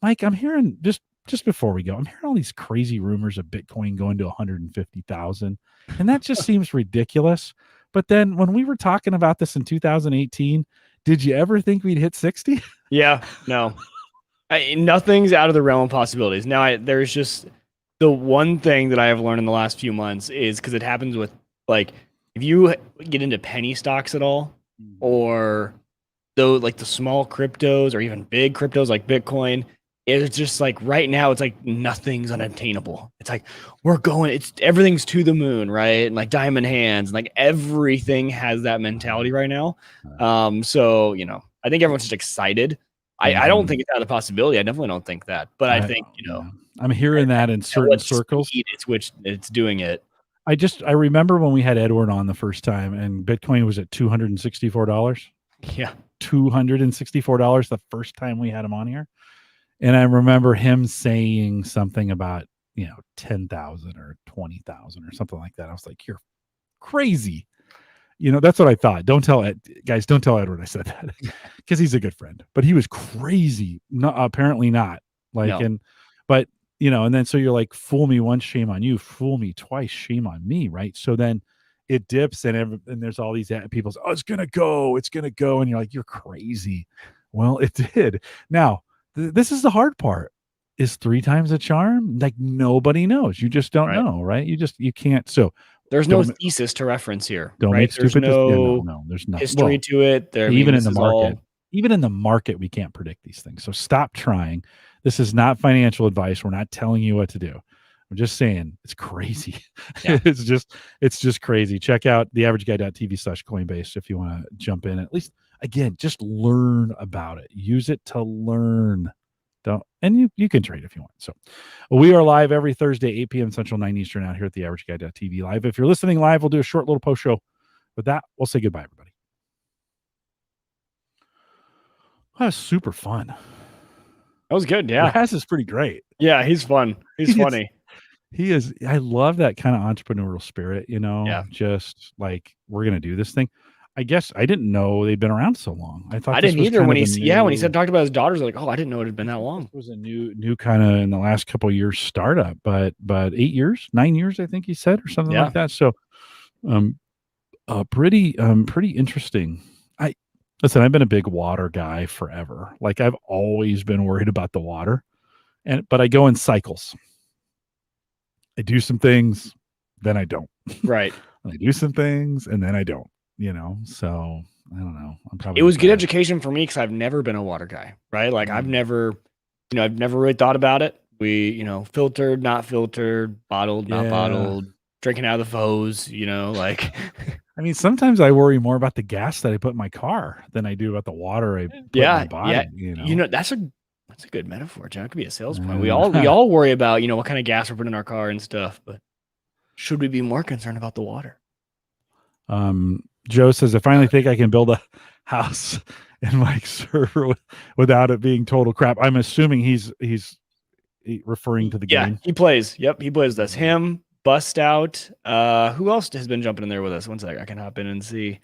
A: Mike, I'm hearing just before we go, I'm hearing all these crazy rumors of Bitcoin going to 150,000, and that just seems ridiculous. But then when we were talking about this in 2018, did you ever think we'd hit 60?
C: Yeah, no. Nothing's out of the realm of possibilities. Now, there's just the one thing that I have learned in the last few months is, because it happens with, like, if you get into penny stocks at all, or though, like the small cryptos or even big cryptos like Bitcoin, it's just like right now it's like nothing's unattainable. It's like everything's to the moon, right? And like diamond hands, and like everything has that mentality right now. So I think everyone's just excited. I don't think it's out of the possibility. I definitely don't think that, but I think
A: I'm hearing that in certain circles.
C: It's which it's doing it.
A: I remember when we had Edward on the first time, and Bitcoin was at $264.
C: Yeah.
A: $264 the first time we had him on here. And I remember him saying something about, 10,000 or 20,000 or something like that. I was like, you're crazy. That's what I thought. Don't tell Edward I said that, because he's a good friend, but he was crazy. No, apparently not. And then so you're like, fool me once, shame on you. Fool me twice, shame on me. Right. So then it dips, and there's all these people say, oh, it's going to go. And you're like, you're crazy. Well, it did. Now, this is the hard part. Is 3 times a charm? Like, nobody knows. You just don't know, right? You can't. So
C: there's no thesis to reference here.
A: Don't make stupid.
C: There's no
A: there's not
C: history to it.
A: Even in the market, we can't predict these things. So stop trying. This is not financial advice. We're not telling you what to do. I'm just saying it's crazy. Yeah. it's just crazy. Check out theaverageguy.tv/Coinbase if you want to jump in. At least, again, just learn about it. Use it to learn. And you can trade if you want. So we are live every Thursday, 8 p.m. Central, 9 Eastern, out here at theaverageguy.tv live. If you're listening live, we'll do a short little post show. With that, we'll say goodbye, everybody. That was super fun.
C: That was good. Yeah.
A: Raz is pretty great.
C: Yeah, he's fun. He's funny.
A: He is. I love that kind of entrepreneurial spirit,
C: Yeah.
A: just like we're going to do this thing. I guess I didn't know they'd been around so long. I thought
C: I
A: this
C: didn't
A: was
C: either
A: kind
C: when
A: of a
C: when he
A: new.
C: said talked about his daughters, like, oh, I didn't know it had been
A: I
C: that
A: thought
C: long.
A: this was a new kind of in the last couple of years startup, but 8 years, 9 years, I think he said, or something
C: Yeah.
A: like that. So, pretty interesting. I listen. I've been a big water guy forever. Like I've always been worried about the water, but I go in cycles. I do some things, then I don't.
C: Right.
A: I do some things, and then I don't. So I don't know. I'm probably
C: It was good
A: bad.
C: education for me because I've never been a water guy, right? Like I've
A: Mm.
C: never, I've never really thought about it. We, filtered, not filtered, bottled, not
A: Yeah.
C: bottled, drinking out of the hose, like
A: I mean, sometimes I worry more about the gas that I put in my car than I do about the water I put in my body.
C: That's a good metaphor, John. It could be a sales point. We all worry about, what kind of gas we're putting in our car and stuff, but should we be more concerned about the water?
A: Joe says, I finally think I can build a house in my server without it being total crap. I'm assuming he's referring to the game.
C: He plays. Yep, he plays this. Him, Bust Out. Who else has been jumping in there with us? One sec, I can hop in and see.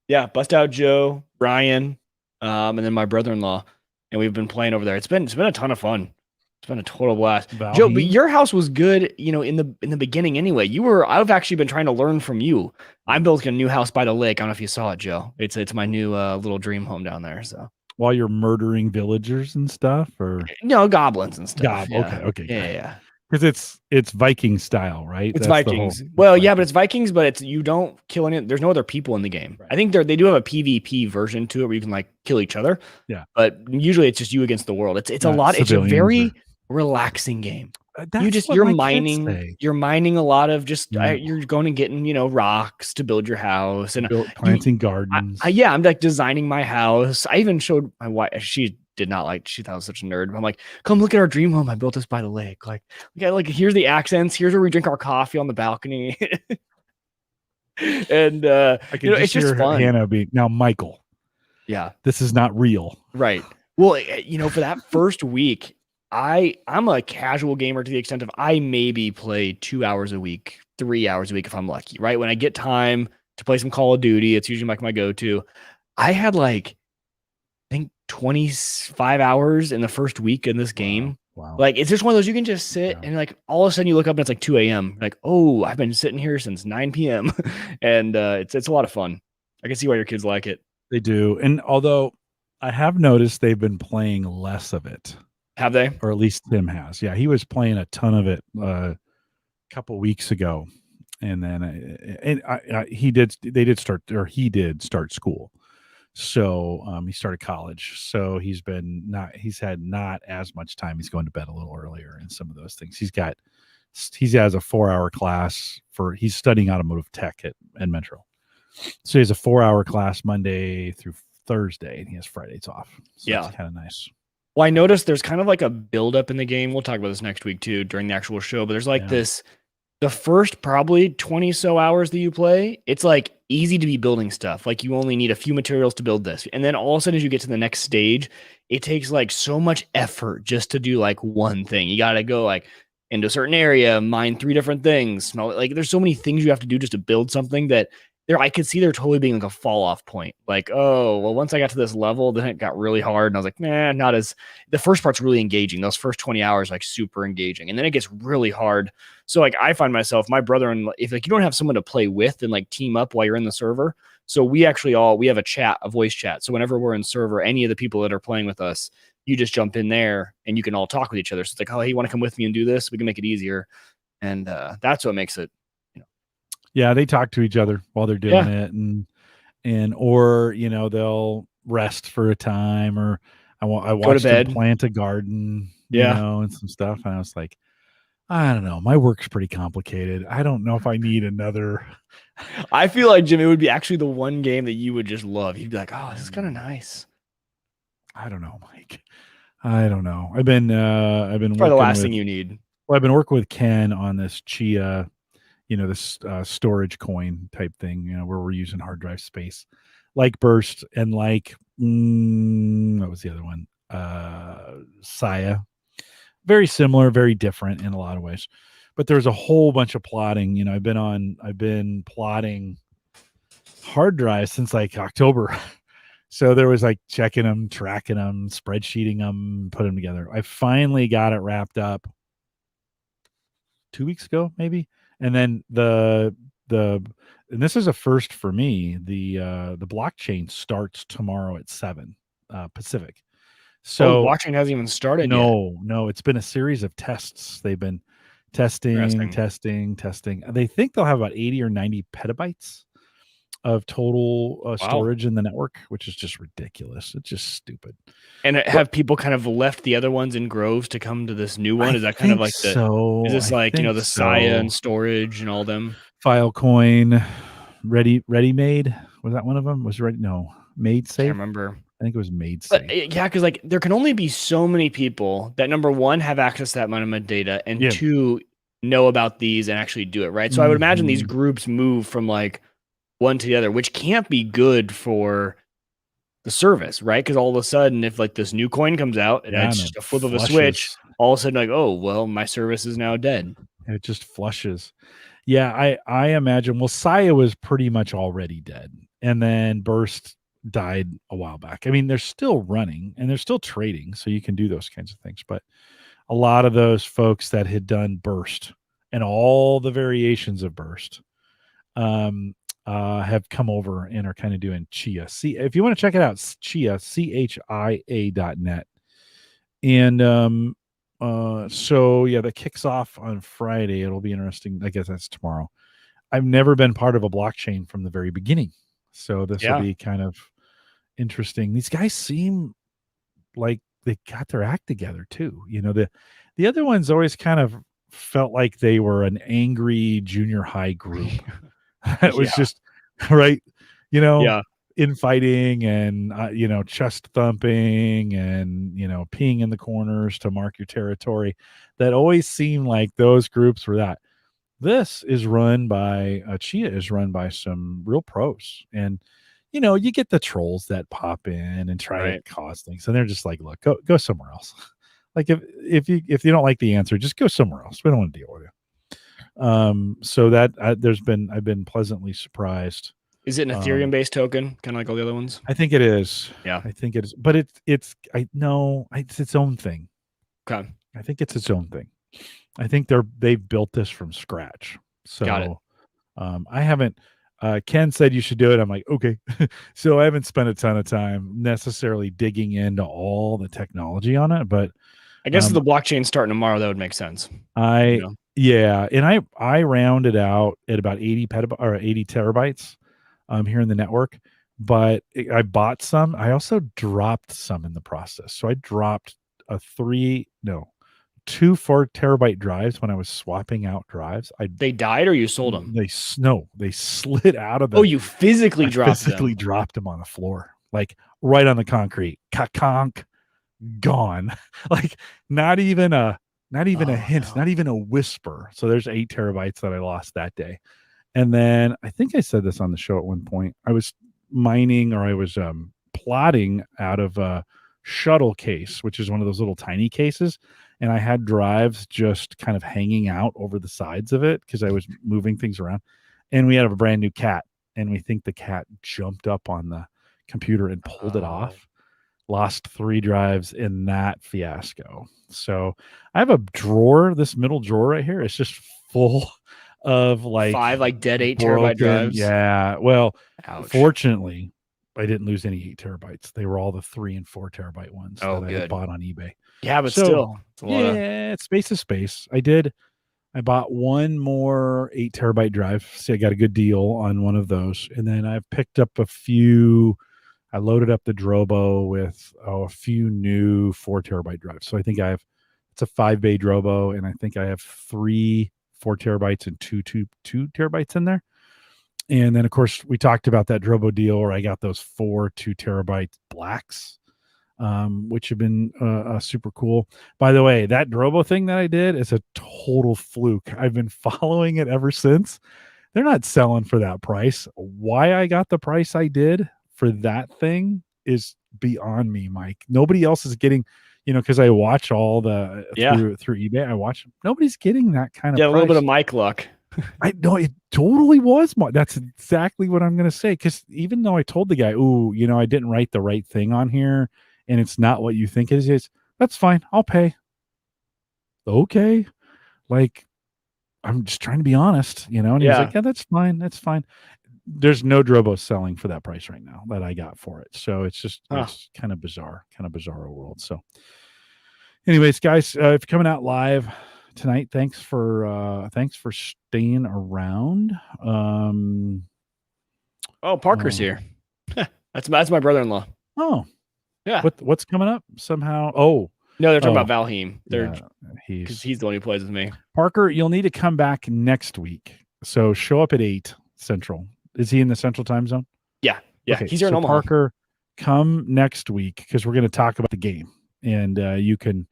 C: Yeah, Bust Out Joe, Ryan, and then my brother-in-law, and we've been playing over there. It's been a ton of fun. It's been a total blast. Joe, but your house was good, in the beginning anyway. I've actually been trying to learn from you. I'm building a new house by the lake. I don't know if you saw it, Joe. It's my new little dream home down there. So
A: while you're murdering villagers and stuff, or
C: no goblins and stuff.
A: Okay,
C: yeah.
A: Because it's Viking style, right?
C: It's Vikings. Well, yeah, but it's Vikings, but you don't kill any. There's no other people in the game. Right. I think they do have a PvP version to it where you can like kill each other.
A: Yeah,
C: but usually it's just you against the world. It's a lot. It's a very relaxing game. You're mining a lot of you're going and getting rocks to build your house and
A: planting gardens.
C: I'm like designing my house. I even showed my wife. She did not like. She thought I was such a nerd. I'm like, come look at our dream home. I built this by the lake. Like here's the accents. Here's where we drink our coffee on the balcony. And it's just fun.
A: Hannah now, Michael.
C: Yeah,
A: this is not real,
C: right? Well, for that first week, I'm a casual gamer to the extent of I maybe play 2 hours a week, 3 hours a week if I'm lucky. Right when I get time to play some Call of Duty, it's usually like my go-to. I had I think 25 hours in the first week in this game.
A: Wow.
C: Like it's just one of those you can just sit and like all of a sudden you look up and it's like 2 a.m. Like, oh, I've been sitting here since 9 p.m. and it's a lot of fun. I can see why your kids like it.
A: They do. And although I have noticed they've been playing less of it.
C: Have they?
A: Or at least Tim has. Yeah, he was playing a ton of it a couple weeks ago. And then he did start school. So he started college. So he's had not as much time. He's going to bed a little earlier and some of those things. He has a 4-hour class he's studying automotive tech at Metro. So he has a 4-hour class Monday through Thursday, and he has Fridays off. So that's kind of nice.
C: Well, I noticed there's kind of like a buildup in the game. We'll talk about this next week too during the actual show, but there's the first probably 20 so hours that you play, it's like easy to be building stuff. Like you only need a few materials to build this. And then all of a sudden as you get to the next stage, it takes like so much effort just to do like one thing. You got to go like into a certain area, mine 3 different things, smell it. Like there's so many things you have to do just to build something that I could see there totally being like a fall off point. Like, oh, well, once I got to this level, then it got really hard. And I was like, man, the first part's really engaging. Those first 20 hours, like super engaging. And then it gets really hard. So like, I find myself, my brother, and if like, you don't have someone to play with and like team up while you're in the server. So we have a voice chat. So whenever we're in server, any of the people that are playing with us, you just jump in there and you can all talk with each other. So it's like, oh, hey, you want to come with me and do this? We can make it easier. And that's what makes it.
A: Yeah, they talk to each other while they're doing it, or they'll rest for a time, or I watched them plant a garden, and some stuff, and I was like, I don't know, my work's pretty complicated. I don't know if I need another.
C: I feel like Jimmy would be actually the one game that you would just love. You'd be like, oh, this is kind of nice.
A: I don't know, Mike. I don't know. I've been
C: probably the last thing you need.
A: Well, I've been working with Ken on this Chia. This storage coin type thing, where we're using hard drive space, like Burst and like what was the other one? Saya. Very similar, very different in a lot of ways. But there's a whole bunch of plotting. You know, I've been plotting hard drives since like October. So there was like checking them, tracking them, spreadsheeting them, put them together. I finally got it wrapped up 2 weeks ago, maybe. And then and this is a first for me. The blockchain starts tomorrow at 7 Pacific. So
C: blockchain hasn't even started yet.
A: no, it's been a series of tests. They've been testing. They think they'll have about 80 or 90 petabytes of total storage in the network, which is just ridiculous. It's just stupid.
C: And have people kind of left the other ones in groves to come to this new one? Is that kind of like is this like, you know, the Saya and storage and all them?
A: Filecoin, ready made. Was that one of them? Was ready? No, made safe.
C: I can't remember.
A: I think it was made safe.
C: But yeah, because like there can only be so many people that, number one, have access to that amount of data, and two, know about these and actually do it, right? So I would imagine these groups move from like one to the other, which can't be good for the service, right? Because all of a sudden, if like this new coin comes out and it's just a flip of a switch, all of a sudden like, oh, well, my service is now dead.
A: And it just flushes. Yeah, I imagine. Well, Saya was pretty much already dead, and then Burst died a while back. I mean, they're still running and they're still trading, so you can do those kinds of things. But a lot of those folks that had done Burst and all the variations of Burst have come over and are kind of doing Chia. See, if you want to check it out, Chia, chia.net. And so yeah, that kicks off on Friday. It'll be interesting. I guess that's tomorrow. I've never been part of a blockchain from the very beginning, so this will be kind of interesting. These guys seem like they got their act together too. You know, the other ones always kind of felt like they were an angry junior high group. It was just right, you know, infighting and you know, chest thumping and, you know, peeing in the corners to mark your territory. That always seemed like those groups were that. This is run by Chia is run by some real pros, and you know, you get the trolls that pop in and try to cause things, and they're just like, look, go somewhere else. Like if you don't like the answer, just go somewhere else. We don't want to deal with you. So that I've been pleasantly surprised.
C: Is it an Ethereum based token, kind of like all the other ones?
A: I think it is.
C: Yeah,
A: I think it is. But it's its own thing.
C: Okay,
A: I think it's its own thing. I think they've built this from scratch. So
C: got it.
A: I haven't. Ken said you should do it. I'm like, okay. So I haven't spent a ton of time necessarily digging into all the technology on it, but
C: I guess if the blockchain starting tomorrow, that would make sense.
A: Yeah, and I rounded out at about 80 terabytes here in the network, but I bought some. I also dropped some in the process. So I dropped 2 4 terabyte drives when I was swapping out drives.
C: They died, or you sold them?
A: They slid out of the.
C: Oh, you physically dropped them.
A: Dropped them on the floor, like right on the concrete. Conk, gone. Like not even a hint, not even a whisper. So there's 8 terabytes that I lost that day. And then I think I said this on the show at one point. I was mining, or I was plotting out of a shuttle case, which is one of those little tiny cases. And I had drives just kind of hanging out over the sides of it because I was moving things around. And we had a brand new cat, and we think the cat jumped up on the computer and pulled it off. Lost 3 drives in that fiasco. So I have a drawer, this middle drawer right here. It's just full of like
C: 5 like dead 8 terabyte drives.
A: Yeah. Well,
C: ouch.
A: Fortunately, I didn't lose any 8 terabytes. They were all the 3 and 4 terabyte ones that I had bought on eBay.
C: Yeah, but still,
A: it's space is space. I bought one more 8 terabyte drive. See, I got a good deal on one of those, and then I've picked up a few. I loaded up the Drobo with a few new 4 terabyte drives. So I think it's a 5-bay Drobo, and I think I have 3 4 terabytes and 2 terabytes in there. And then, of course, we talked about that Drobo deal where I got those 4 2 terabyte blacks, which have been super cool. By the way, that Drobo thing that I did is a total fluke. I've been following it ever since. They're not selling for that price. Why I got the price I did for that thing, is beyond me, Mike. Nobody else is getting, because I watch all the through eBay. I watch. Nobody's getting that kind of.
C: Yeah, a little
A: price.
C: bit of Mike luck.
A: I know it totally was. That's exactly what I'm going to say. Because even though I told the guy, "Ooh, I didn't write the right thing on here, and it's not what you think it is," that's fine. I'll pay. Okay, like I'm just trying to be honest, and he's like, "Yeah, that's fine. That's fine." There's no Drobo selling for that price right now that I got for it, so it's just it's kind of bizarre world. So, anyways, guys, if you're coming out live tonight, thanks for staying around.
C: Parker's here. That's my brother-in-law.
A: Oh,
C: yeah.
A: What's coming up somehow? Oh,
C: no, they're talking about Valheim.
A: He's
C: the one who plays with me.
A: Parker, you'll need to come back next week. So show up at 8 Central. Is he in the Central time zone?
C: Yeah.
A: Okay,
C: he's here in Omaha.
A: Parker, come next week because we're going to talk about the game, and you can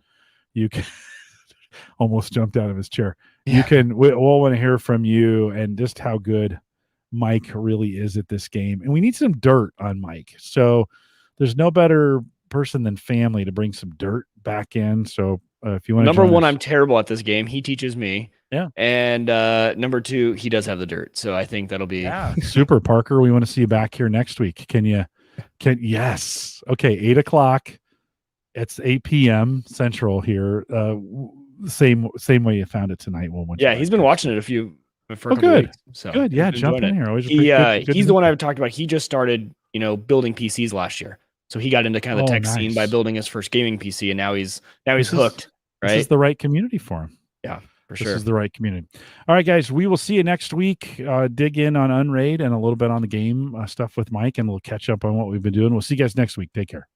A: almost jumped out of his chair. Yeah. We'll want to hear from you and just how good Mike really is at this game, and we need some dirt on Mike. So there's no better person than family to bring some dirt back in. So if you want to,
C: number one, I'm terrible at this game. He teaches me.
A: Yeah.
C: And number two, he does have the dirt. So I think that'll be
A: super. Parker, we want to see you back here next week. Yes. Okay. 8:00. It's 8 p.m. Central here. Same way you found it tonight.
C: He's been watching it for a couple
A: good.
C: Weeks, so
A: good. Yeah. Jump in here. Always
C: he's the one I've talked about. He just started, building PCs last year. So he got into kind of the tech scene by building his first gaming PC, and now he's hooked. Right.
A: This is the right community for him.
C: Yeah, for
A: sure.
C: This
A: is the right community. All right, guys. We will see you next week. Dig in on Unraid and a little bit on the game stuff with Mike, and we'll catch up on what we've been doing. We'll see you guys next week. Take care.